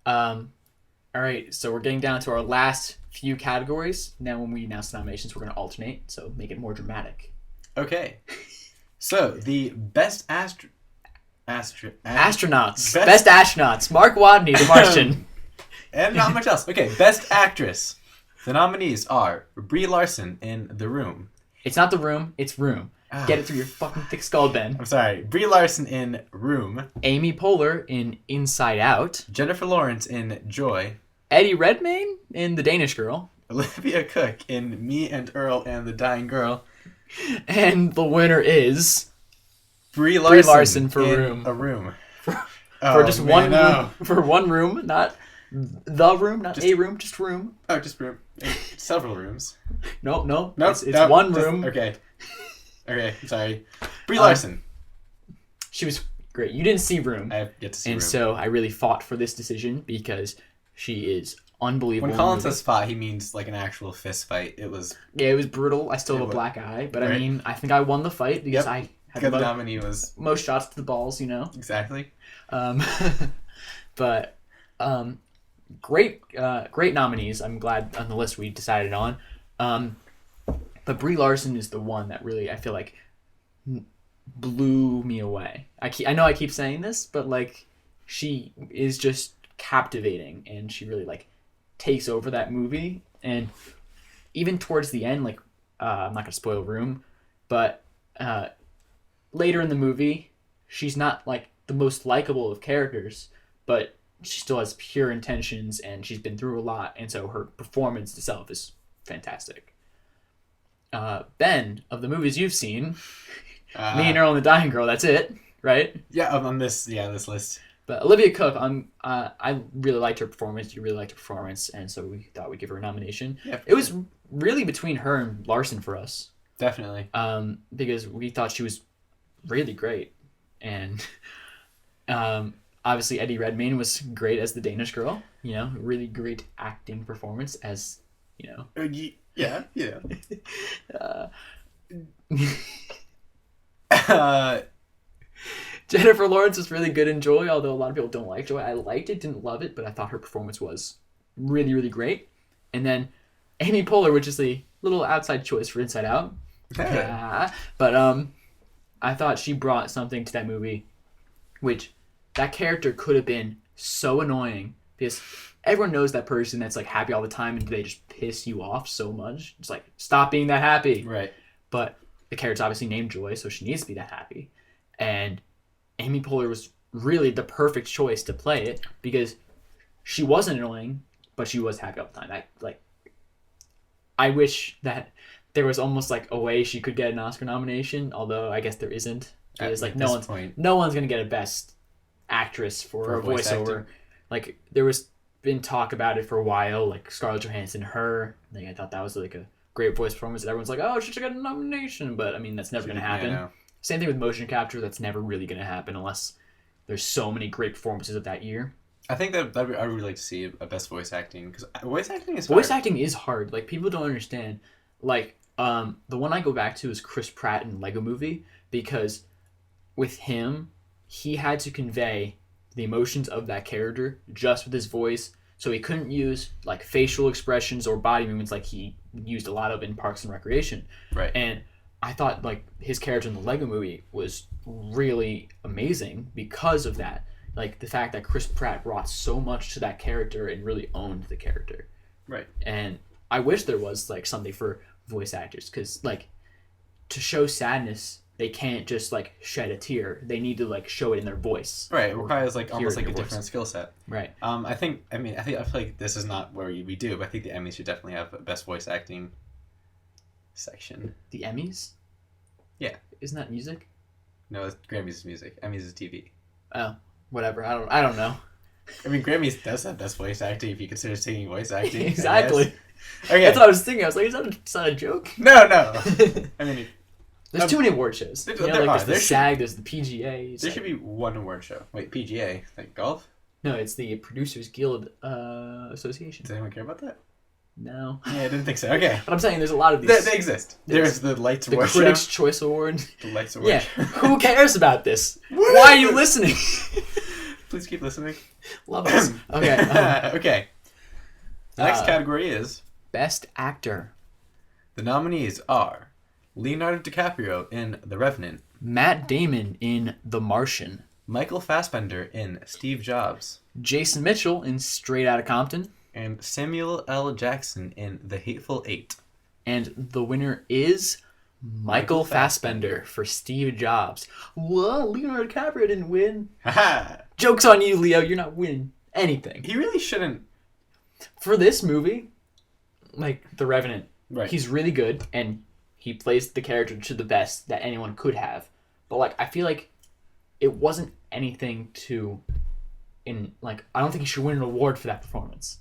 All right, so we're getting down to our last few categories. Now when we announce the nominations, we're going to alternate, so make it more dramatic. Okay. So, the best astronauts. Best astronauts. Mark Watney, The Martian. And not much else. Okay, best actress. The nominees are Brie Larson in The Room. It's not The Room, it's Room. Get it through your fucking thick skull, Ben. I'm sorry. Brie Larson in Room. Amy Poehler in Inside Out. Jennifer Lawrence in Joy. Eddie Redmayne in The Danish Girl. Olivia Cook in Me and Earl and the Dying Girl. And the winner is... Brie Larson for in Room. A Room. For just one room. For one room, not the room, not a room, just room. Oh, just room. Several rooms. No. It's one room. Okay, I'm sorry. Brie Larson. She was great. You didn't see Room. I have yet to see Room. And so I really fought for this decision because she is unbelievable. When Colin says fought, he means like an actual fist fight. It was brutal. I still have a black eye, but right. I mean, I think I won the fight because I had the nominee was most shots to the balls, you know. Exactly. But great nominees. I'm glad on the list we decided on. But Brie Larson is the one that really, I feel like, blew me away. I know I keep saying this, but like, she is just captivating, and she really like takes over that movie. And even towards the end, like, I'm not gonna spoil Room, but later in the movie, she's not like the most likable of characters, but she still has pure intentions, and she's been through a lot, and so her performance itself is fantastic. Ben, of the movies you've seen, Me and Earl and the Dying Girl, that's it, right? Yeah, on this list. But Olivia Cook, I really liked her performance. You really liked her performance, and so we thought we'd give her a nomination. Yeah, it was really between her and Larson for us. Definitely. Because we thought she was really great, and obviously Eddie Redmayne was great as the Danish Girl. You know, really great acting performance as, you know. Yeah. Jennifer Lawrence was really good in Joy, although a lot of people don't like Joy. I liked it, didn't love it, but I thought her performance was really, really great. And then Amy Poehler, which is a little outside choice for Inside Out. But I thought she brought something to that movie, which that character could have been so annoying, because everyone knows that person that's like happy all the time and they just piss you off so much. It's like, stop being that happy. Right. But the character's obviously named Joy, so she needs to be that happy. And Amy Poehler was really the perfect choice to play it, because she wasn't annoying, but she was happy all the time. I wish that there was almost like a way she could get an Oscar nomination, although I guess there isn't. It's like no one's gonna get a Best Actress for a voiceover. Like, there was been talk about it for a while, like Scarlett Johansson, her. Like, I thought that was like a great voice performance. Everyone's like, oh, she should get a nomination, but I mean, that's never gonna happen. Yeah, Same thing with motion capture. That's never really gonna happen unless there's so many great performances of that year. I think that I would really like to see a best voice acting, because voice acting is Voice hard. acting is hard. Like, people don't understand. Like, the one I go back to is Chris Pratt in Lego Movie, because with him, he had to convey the emotions of that character just with his voice, so he couldn't use like facial expressions or body movements like he used a lot of in Parks and Recreation. Right. And I thought like his character in the Lego Movie was really amazing because of that. Like the fact that Chris Pratt brought so much to that character and really owned the character. Right. And I wish there was like something for voice actors, because like to show sadness, they can't just like shed a tear. They need to like show it in their voice. Right. It requires like Hear almost it in like a your different voice. skill set. Right. I feel like this is not where we do, but I think the Emmys should definitely have a best voice acting section. The Emmys? Yeah. Isn't that music? No, Grammys is music. Emmys is TV. Oh, whatever. I don't know. I mean, Grammys does have best voice acting if you consider singing voice acting. I Exactly. guess. Okay. That's what I was thinking. I was like, is that a joke? No. I mean, There's too many award shows. There You know, are. like, there's There the should- SAG, there's the PGA. there should be one award show. Wait, PGA? Like golf? No, it's the Producers Guild Association. Does anyone care about that? No. Yeah, I didn't think so. Okay. But I'm saying there's a lot of these. They exist. There's the Lights the Award Critics' show. Choice Award. The Lights Award Yeah. show. Who cares about this? Why are you listening? Please keep listening. Love this. Okay. Okay. The next category is Best Actor. the nominees are Leonardo DiCaprio in The Revenant, Matt Damon in The Martian. Michael Fassbender in Steve Jobs, Jason Mitchell in Straight Outta Compton. and Samuel L. Jackson in The Hateful Eight. And the winner is Michael Fassbender for Steve Jobs. Whoa, Leonardo DiCaprio didn't win. Haha! Joke's on you, Leo. You're not winning anything. He really shouldn't. For this movie, like The Revenant, Right. he's really good, and he plays the character to the best that anyone could have. But like, I feel like it wasn't anything to, I don't think he should win an award for that performance.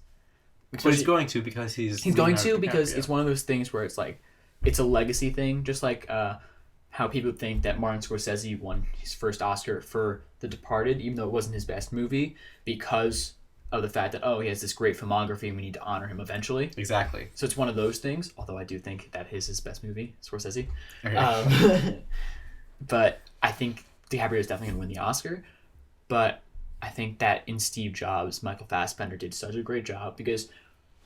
But he's going to because he's Going to Leonardo because DiCaprio. it's one of those things where it's like, it's a legacy thing, just like how people think that Martin Scorsese won his first Oscar for The Departed, even though it wasn't his best movie, because of the fact that, oh, he has this great filmography and we need to honor him eventually. Exactly. So it's one of those things, although I do think that is his best movie, Scorsese. Okay. But I think DiCaprio is definitely going to win the Oscar. But I think that in Steve Jobs, Michael Fassbender did such a great job, because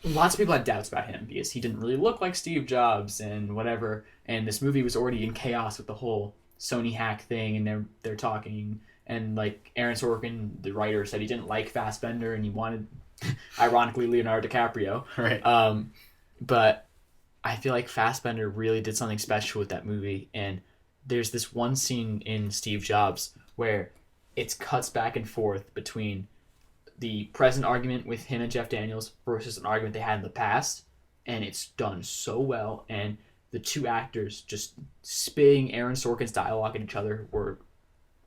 lots of people had doubts about him because he didn't really look like Steve Jobs and whatever. And this movie was already in chaos with the whole Sony hack thing, and they're talking. And like Aaron Sorkin, the writer, said he didn't like Fassbender and he wanted, ironically, Leonardo DiCaprio. Right. But I feel like Fassbender really did something special with that movie. And there's this one scene in Steve Jobs where it cuts back and forth between the present argument with him and Jeff Daniels versus an argument they had in the past. And it's done so well. And the two actors just spitting Aaron Sorkin's dialogue at each other were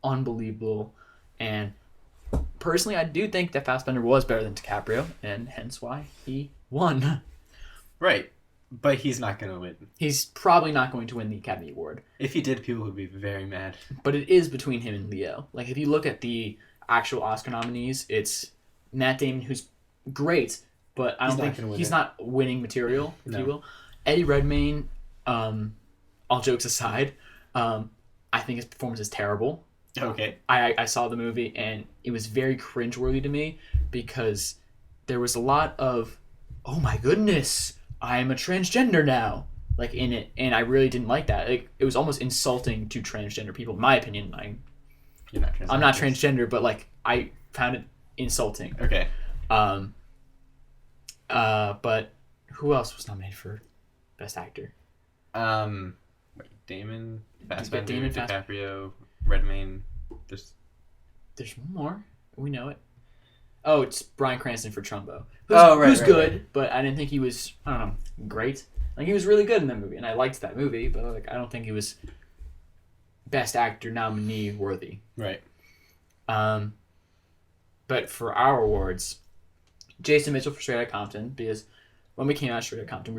unbelievable. And personally, I do think that Fassbender was better than DiCaprio, and hence why he won. Right. But he's not going to win. He's probably not going to win the Academy Award, If he did, people would be very mad. but it is between him and Leo. Like, if you look at the actual Oscar nominees, it's Matt Damon, who's great, but I He's don't not gonna think win he's it. not winning material, if No. you will. Eddie Redmayne, all jokes aside, I think his performance is terrible. Okay. I saw the movie and it was very cringeworthy to me because there was a lot of, oh my goodness, I'm a transgender now, like in it, and I really didn't like that. Like, it was almost insulting to transgender people, in my opinion. You're not transgender. I'm not transgender, but like I found it insulting. Okay. But who else was nominated for Best Actor? Wait, Damon, Fassbender, Damon, DiCaprio, Redmayne. There's one more. We know it. Oh, it's Bryan Cranston for Trumbo. Who's right, good, right. but I didn't think he was, I don't know, great. Like, he was really good in that movie, and I liked that movie, but like I don't think he was Best Actor nominee worthy. Right. But for our awards, Jason Mitchell for Straight Outta Compton, because when we came out of Straight Outta Compton,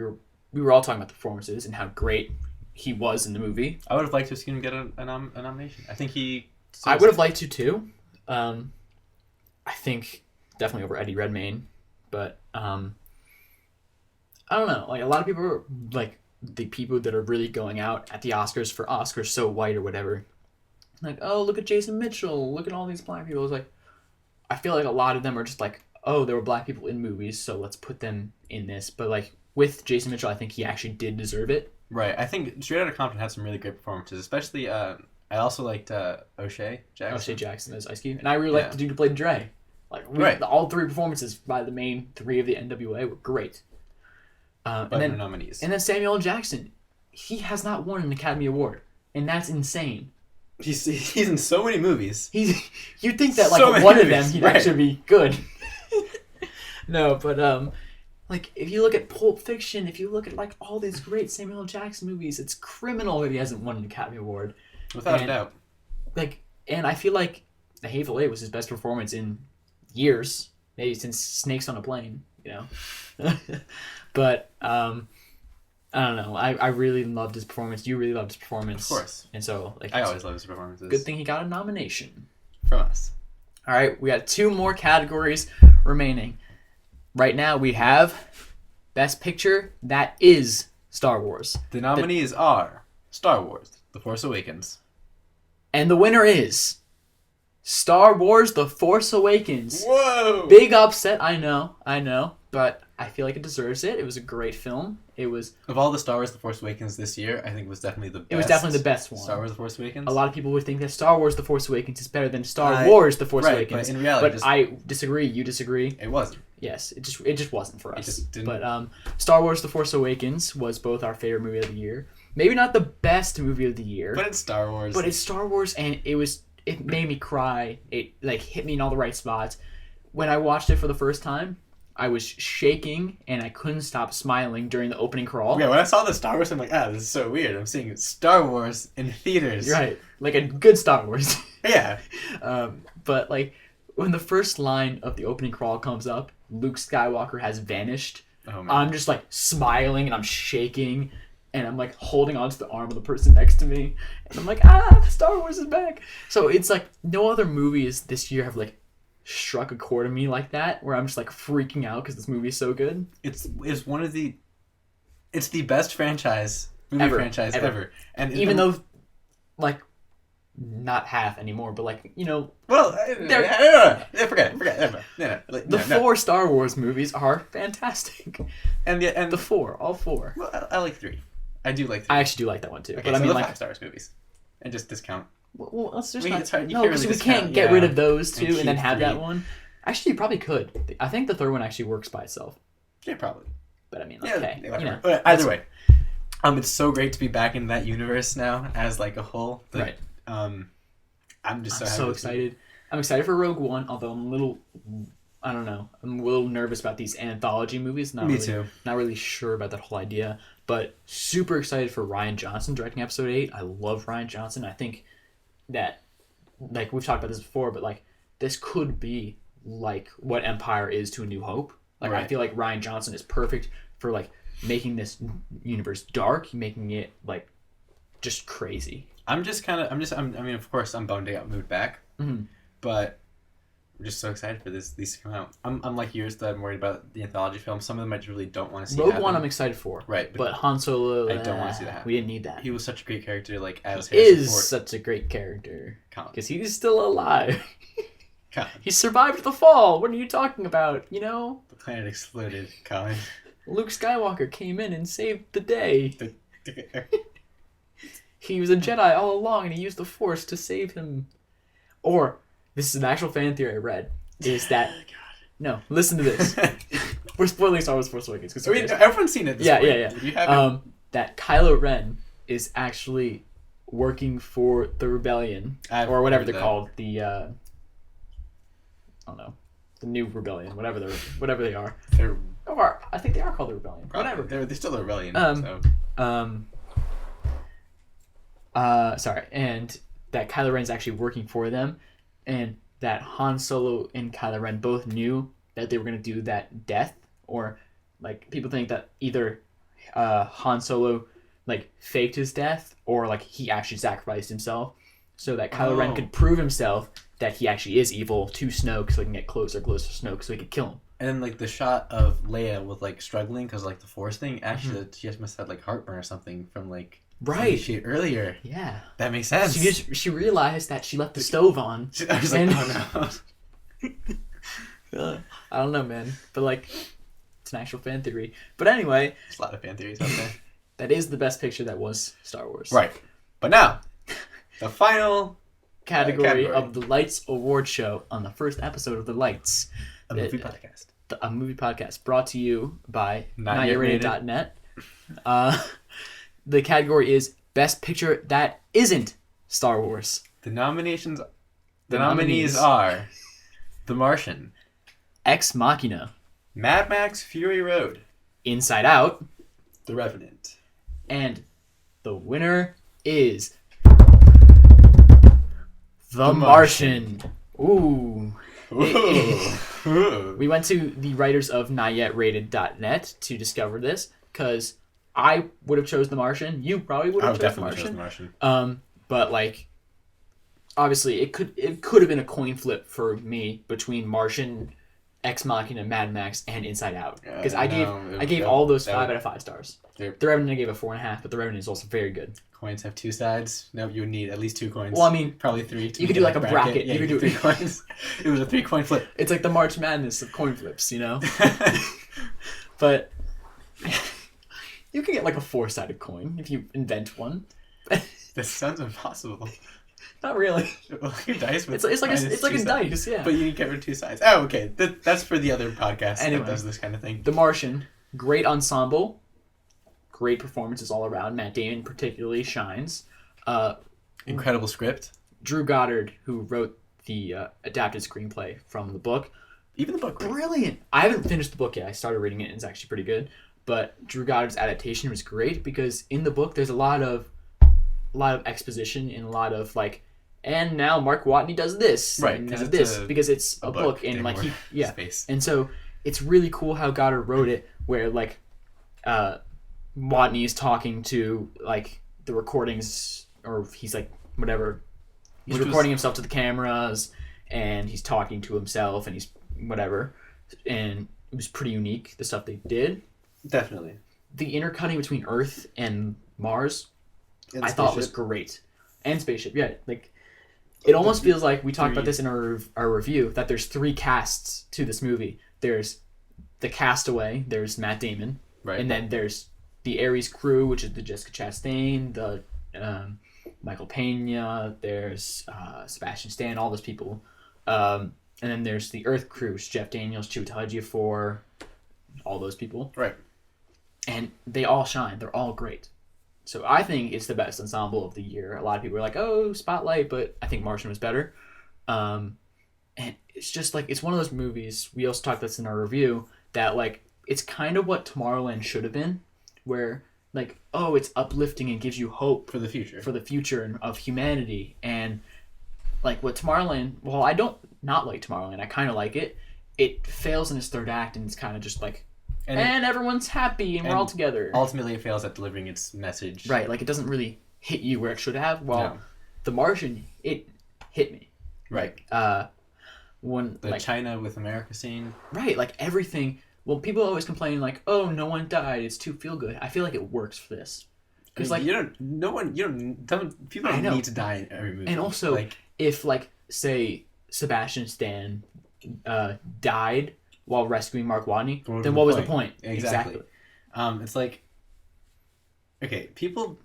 we were all talking about the performances and how great he was in the movie. I would have liked to have seen him get a nomination. I think he... I would have liked to too. I think definitely over Eddie Redmayne. But I don't know. Like a lot of people are like the people that are really going out at the Oscars for Oscars so white or whatever. Like, oh, look at Jason Mitchell. Look at all these black people. It's like, I feel like a lot of them are just like, oh, there were black people in movies, so let's put them in this. But like with Jason Mitchell, I think he actually did deserve it. Right. I think Straight Outta Compton had some really great performances, especially I also liked O'Shea Jackson. O'Shea Jackson as Ice Cube. And I really liked the dude who played Dre. Like all three performances by the main three of the NWA were great. But then nominees. And then Samuel L. Jackson, he has not won an Academy Award, and that's insane. He's in so many movies. You'd think that like one of them he'd actually be good. No, but like if you look at Pulp Fiction, if you look at like all these great Samuel L. Jackson movies, it's criminal that he hasn't won an Academy Award. Without a doubt. Like, and I feel like The Hateful Eight was his best performance in years, maybe since Snakes on a Plane, you know. But I don't know. I really loved his performance. You really loved his performance. Of course. And so like I always love his performances. Good thing he got a nomination from us. All right, we got 2 more categories remaining. Right now we have Best Picture, that is Star Wars. The nominees are Star Wars, The Force Awakens. And the winner is Star Wars, The Force Awakens. Whoa! Big upset, I know. But I feel like it deserves it. It was a great film. It was... Of all the Star Wars The Force Awakens this year, I think it was definitely the best. It was definitely the best one. Star Wars The Force Awakens? A lot of people would think that Star Wars The Force Awakens is better than Star Wars The Force Awakens. But in reality... But I disagree. You disagree. It wasn't. Yes, it just wasn't for us. It just didn't... But Star Wars The Force Awakens was both our favorite movie of the year. Maybe not the best movie of the year. But it's Star Wars. But it's Star Wars, and it made me cry. It like hit me in all the right spots. When I watched it for the first time, I was shaking and I couldn't stop smiling during the opening crawl. Yeah, when I saw the Star Wars, I'm like, this is so weird. I'm seeing Star Wars in theaters. You're right, like a good Star Wars. Yeah. But like when the first line of the opening crawl comes up, Luke Skywalker has vanished. Oh, man. I'm just like smiling and I'm shaking. And I'm like holding onto the arm of the person next to me. And I'm like, Star Wars is back. So it's like no other movies this year have like struck a chord in me like that, where I'm just like freaking out because this movie is so good. It's the best movie franchise ever. And even though like not half anymore, but like, you know, well, forget it. The 4 Star Wars movies are fantastic. And the 4, all 4. Well, I like 3. I do like 3. I actually do like that one too. Okay, but so I mean, like like 5 Star Wars movies, and just discount. Well, let's just it's hard. No, because we can't get rid of those 2 and then have 3. that one. Actually, you probably could. I think the 3rd one actually works by itself. Yeah, probably. But I mean, okay. Yeah, you know, but either way, it's so great to be back in that universe now as like a whole. Right. I'm just so excited. I'm excited for Rogue One, although I'm a little, I don't know, I'm a little nervous about these anthology movies. Me too. Not really sure about that whole idea, but super excited for Rian Johnson directing Episode 8. I love Rian Johnson. I think that, like, we've talked about this before, but, like, this could be, like, what Empire is to A New Hope. Like, right. I feel like Rian Johnson is perfect for, like, making this universe dark, making it, like, just crazy. I mean, of course, I'm bummed I got moved back, but I'm just so excited for these to come out. I'm like yours that I'm worried about the anthology films. Some of them I really don't want to see. Rogue One I'm excited for. Right. But Han Solo, I don't want to see that happen. We didn't need that. He was such a great character, like, as Harrison Ford. Is such a great character. Colin. Because he's still alive. Colin. He survived the fall. What are you talking about? You know? The planet exploded, Colin. Luke Skywalker came in and saved the day. He was a Jedi all along, and he used the Force to save him. Or, this is an actual fan theory I read, is that... No, listen to this. We're spoiling Star Wars Force Awakens. I mean, everyone's seen it at this point. Yeah. You have that Kylo Ren is actually working for the Rebellion, or whatever they're called. The, I don't know. The New Rebellion, whatever they are. Or, I think they are called the Rebellion. Probably. Whatever. They're still the Rebellion. Sorry, and that Kylo Ren's actually working for them, and that Han Solo and Kylo Ren both knew that they were going to do that death, or, like, people think that either Han Solo, like, faked his death, or, like, he actually sacrificed himself, so that Kylo Ren could prove himself that he actually is evil to Snoke so he can get closer to Snoke so he could kill him. And then like the shot of Leia with like struggling because like the Force thing. Actually, she must have like heartburn or something from like Right. she earlier. Yeah. That makes sense. She realized that she left the stove on. I was like, oh no. I don't know, man. But like, it's an actual fan theory. But anyway. There's a lot of fan theories out there. That is the best picture that was Star Wars. Right. But now, the final category of the Lights Award Show on the first episode of The Lights. A movie podcast. A movie podcast brought to you by NotYetRated.net. The category is Best Picture That Isn't Star Wars. The nominees are The Martian, Ex Machina, Mad Max Fury Road, Inside Out, The Revenant, and the winner is The Martian. Ooh. We went to the writers of NotYetRated.net to discover this because I would have chose The Martian. You probably would have chose The Martian. But like, obviously, it could have been a coin flip for me between Martian, Ex Machina, Mad Max, and Inside Out because I gave all those 5 out of 5 stars. The Revenant I gave a 4.5, but The Revenant is also very good. Coins have 2 sides. No, you would need at least 2 coins. Well, I mean, probably 3. You could do like a bracket. Yeah, you could do 3 coins. It was a 3-coin flip. It's like the March Madness of coin flips, you know. But you can get like a 4-sided coin if you invent one. This sounds impossible. Not really. Like a dice with it's like a dice, yeah. But you can get rid of 2 sides. Oh, okay. That's for the other podcast anyway, that does this kind of thing. The Martian, great ensemble, great performances all around. Matt Damon particularly shines. Incredible script. Drew Goddard, who wrote the adapted screenplay from the book. Even the book. Brilliant. I haven't finished the book yet. I started reading it and it's actually pretty good. But Drew Goddard's adaptation was great because in the book there's a lot of exposition and a lot of like, and now Mark Watney does this, right? Because it's a book and like space. And so it's really cool how Goddard wrote it, where like Watney is talking to like the recordings, or he's like whatever, he's recording himself to the cameras, and he's talking to himself, and he's whatever, and it was pretty unique the stuff they did. Definitely. The intercutting between Earth and Mars, I thought was great. And spaceship, yeah. Like, it almost feels like we talked about this in our review, that there's 3 casts to this movie. There's the Castaway, there's Matt Damon, right, and then there's the Ares crew, which is the Jessica Chastain, the Michael Pena, there's Sebastian Stan, all those people. And then there's the Earth crew, which is Jeff Daniels, Chiwetel Ejiofor, all those people. Right. And they all shine. They're all great. So I think it's the best ensemble of the year. A lot of people are like, oh, Spotlight, but I think Martian was better. And it's just like, it's one of those movies, we also talked this in our review, that like, it's kind of what Tomorrowland should have been, where like, oh, it's uplifting and gives you hope for the future of humanity. And like what Tomorrowland, well, I don't not like Tomorrowland. I kind of like it. It fails in its third act, and it's kind of just like, and everyone's happy and we're all together. Ultimately, it fails at delivering its message. Right, like it doesn't really hit you where it should have. Well, The Martian, it hit me. Right. When the like, China with America scene. Right, like everything. Well, people always complain like, oh, no one died. It's too feel good. I feel like it works for this. Because like people don't need to die in every movie. And also, like, if like say Sebastian Stan died while rescuing Mark Watney, then what was the point? Exactly. It's like, okay, people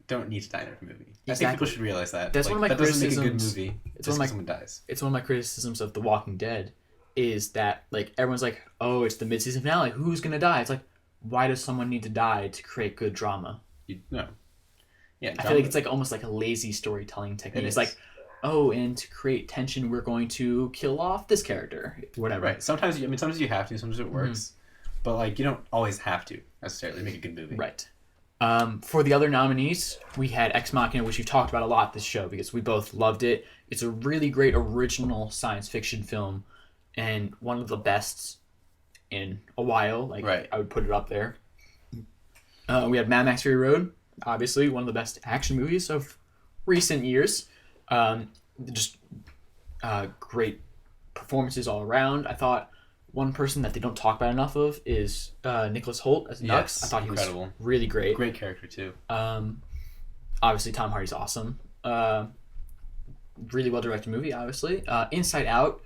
don't need to die in every movie. Exactly. I think people should realize that. That's like, one of my criticisms. That doesn't make a good movie just because someone dies. It's one of my criticisms of The Walking Dead, is that like everyone's like, oh, it's the mid-season finale. Who's gonna die? It's like, why does someone need to die to create good drama? No. Yeah. I feel like it's like almost like a lazy storytelling technique. It's like, oh, and to create tension, we're going to kill off this character, whatever. Right. Sometimes you have to. Sometimes it works, but like you don't always have to necessarily make a good movie. Right. For the other nominees, we had Ex Machina, which we've talked about a lot this show because we both loved it. It's a really great original science fiction film, and one of the best in a while. Like, right. I would put it up there. We had Mad Max Fury Road, obviously one of the best action movies of recent years. Just Great performances all around. I thought one person that they don't talk about enough of is Nicholas Hoult as Nux. Yes, I thought incredible. He was really great. Great character too. Obviously Tom Hardy's awesome. Really well directed movie. Obviously, Inside Out.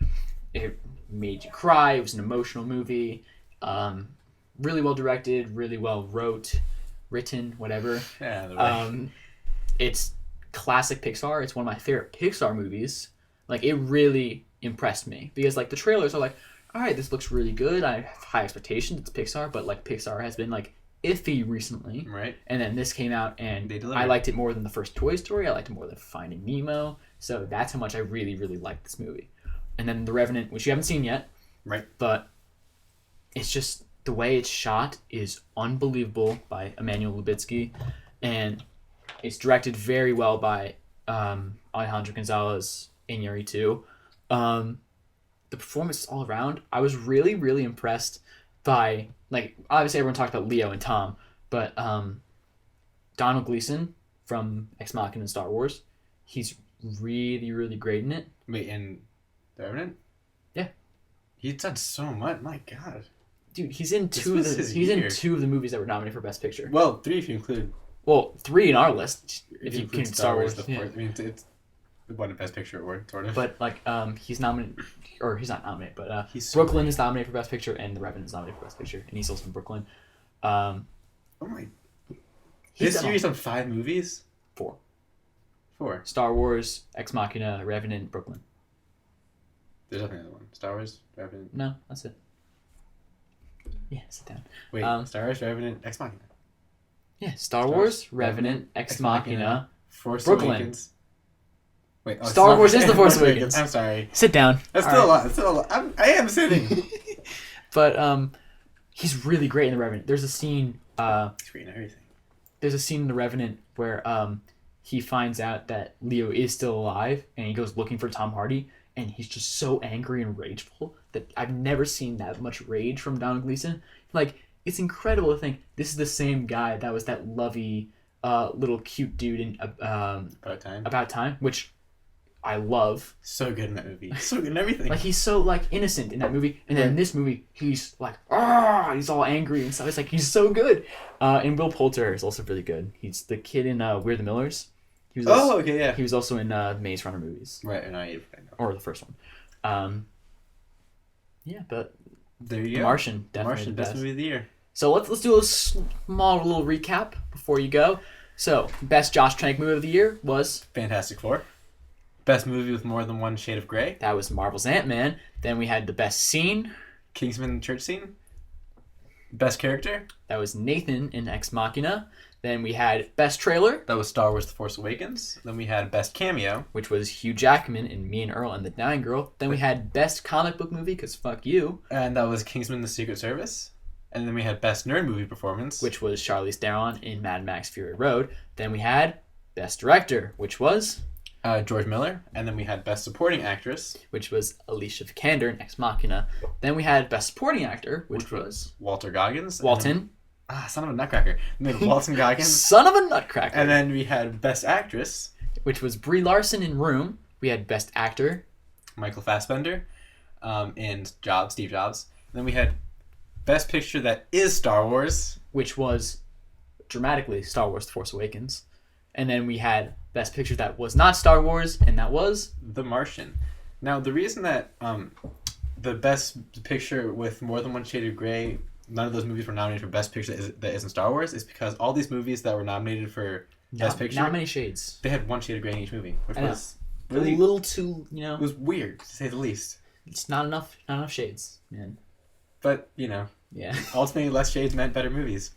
It made you cry. It was an emotional movie. Really well directed. Really well written. Whatever. Yeah. It's classic Pixar. It's one of my favorite Pixar movies. Like, it really impressed me because like the trailers are like, all right, this looks really good. I have high expectations. It's Pixar, but like Pixar has been like iffy recently. Right. And then this came out and They delivered. I liked it more than the first Toy Story. I liked it more than Finding Nemo. So that's how much I really, really liked this movie. And then The Revenant, which you haven't seen yet. Right. But it's just the way it's shot is unbelievable by Emmanuel Lubitsky. And it's directed very well by Alejandro Gonzalez Iñárritu. The performance all around, I was really, really impressed by, like, obviously everyone talked about Leo and Tom, but Donald Gleason from Ex Machina and Star Wars, he's really, really great in it. Wait, in The Revenant? Yeah. He's done so much. My God. Dude, he's in This two of was the his he's year. in two of the movies that were nominated for Best Picture. Well, 3 if you include. Well, 3 in our list if you include count Star Wars. The Yeah. fourth. I mean, it's won a Best Picture award, sort of. But like he's nominated, or he's not nominated, but He's so Brooklyn is nominated for Best Picture and The Revenant is nominated for Best Picture, and he's also from Brooklyn. Oh my. He's This done year he's done 5 movies? 4. 4. Star Wars, Ex Machina, Revenant, Brooklyn. There's nothing other one. Star Wars, Revenant. No, that's it. Yeah, sit down. Wait, Star Wars, Revenant, Ex Machina. Yeah, Star Wars, Revenant, Ex Machina, Force Brooklyn. Awakens. Wait, Star Wars is The Force Awakens. I'm sorry. Sit down. That's All still right. a lot. That's still a lot. I am sitting. But he's really great in The Revenant. There's a scene. He's reading everything. There's a scene in The Revenant where he finds out that Leo is still alive, and he goes looking for Tom Hardy, and he's just so angry and rageful that I've never seen that much rage from Donald Gleason. Like, it's incredible to think this is the same guy that was that lovey little cute dude in About Time, which I love. So good in that movie. So good in everything. Like, he's so like innocent in that movie, and then in this movie he's like, he's all angry and stuff. It's like he's so good. And Will Poulter is also really good. He's the kid in We're the Millers. He was also, okay, yeah. He was also in Maze Runner movies, Right, and I know. or the first one. Yeah, but There you The go. Martian, definitely Martian, the best best. movie of the year. So let's do a small little recap before you go. So, best Josh Trank movie of the year was Fantastic Four. Best movie with more than one shade of gray. that was Marvel's Ant-Man. Then we had the best scene. Kingsman church scene. Best character. That was Nathan in Ex Machina. Then we had best trailer, That was Star Wars: The Force Awakens. Then we had best cameo. which was Hugh Jackman in Me and Earl and the Dying Girl. Then we had best comic book movie, because fuck you, And that was Kingsman: The Secret Service. And then we had best nerd movie performance. which was Charlize Theron in Mad Max Fury Road. Then we had best director, which was George Miller. And then we had best supporting actress. Alicia Vikander in Ex Machina. Then we had best supporting actor, which was Walter Goggins. Walton, Son of a nutcracker. And then Walton Goggins. son of a nutcracker. And then we had best actress. which was Brie Larson in Room. We had best actor, Michael Fassbender. And Steve Jobs. And then we had best picture that is Star Wars. which was dramatically Star Wars: The Force Awakens. And then we had best picture that was not Star Wars, and that was The Martian. Now, the reason that the best picture with more than one shade of gray, none of those movies were nominated for best picture that isn't Star Wars, is because all these movies that were nominated for best picture, not many shades. they had one shade of gray in each movie, which I know. was really a little too, it was weird to say the least. it's not enough shades, man. But Yeah. ultimately, less shades meant better movies.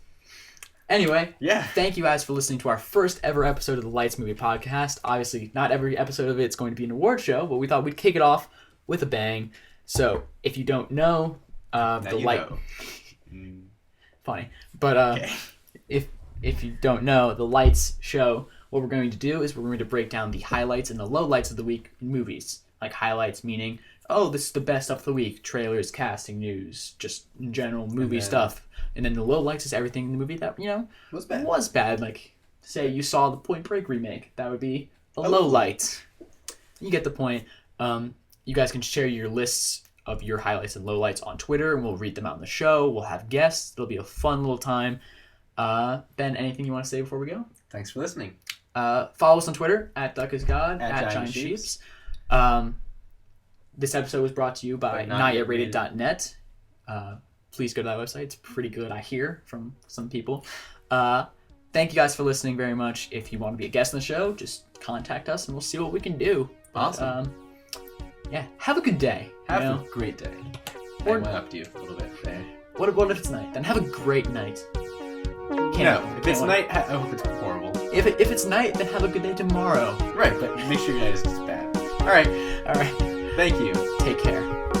Anyway, Yeah. thank you guys for listening to our first ever episode of the Lights Movie Podcast. Obviously, not every episode of it's going to be an award show, but we thought we'd kick it off with a bang. So, if you don't know, Now the you light, know. funny, but Okay. if you don't know, the Lights show, what we're going to do is we're going to break down the highlights and the lowlights of the week in movies. Like highlights meaning, oh, this is the best stuff of the week, trailers, casting news, just in general movie then- stuff. And then the lowlights is everything in the movie that, Was bad. Like, say you saw the Point Break remake. That would be a low light. You get the point. You guys can share your lists of your highlights and lowlights on Twitter, and we'll read them out in the show. We'll have guests. It'll be a fun little time. Ben, anything you want to say before we go? Thanks for listening. Follow us on Twitter at DuckIsGod, at Giant Sheeps. This episode was brought to you by NotYetRated.net. Please go to that website. It's pretty good, I hear, from some people. Thank you guys for listening very much. If you want to be a guest on the show, just contact us and we'll see what we can do. Awesome. Yeah, have a good day. Have a great day. I went up to you a little bit there. What if it's night? Then have a great night. If it's night, I hope it's horrible. If it's night, then have a good day tomorrow. Right, but make sure your night is bad. All right. Thank you. Take care.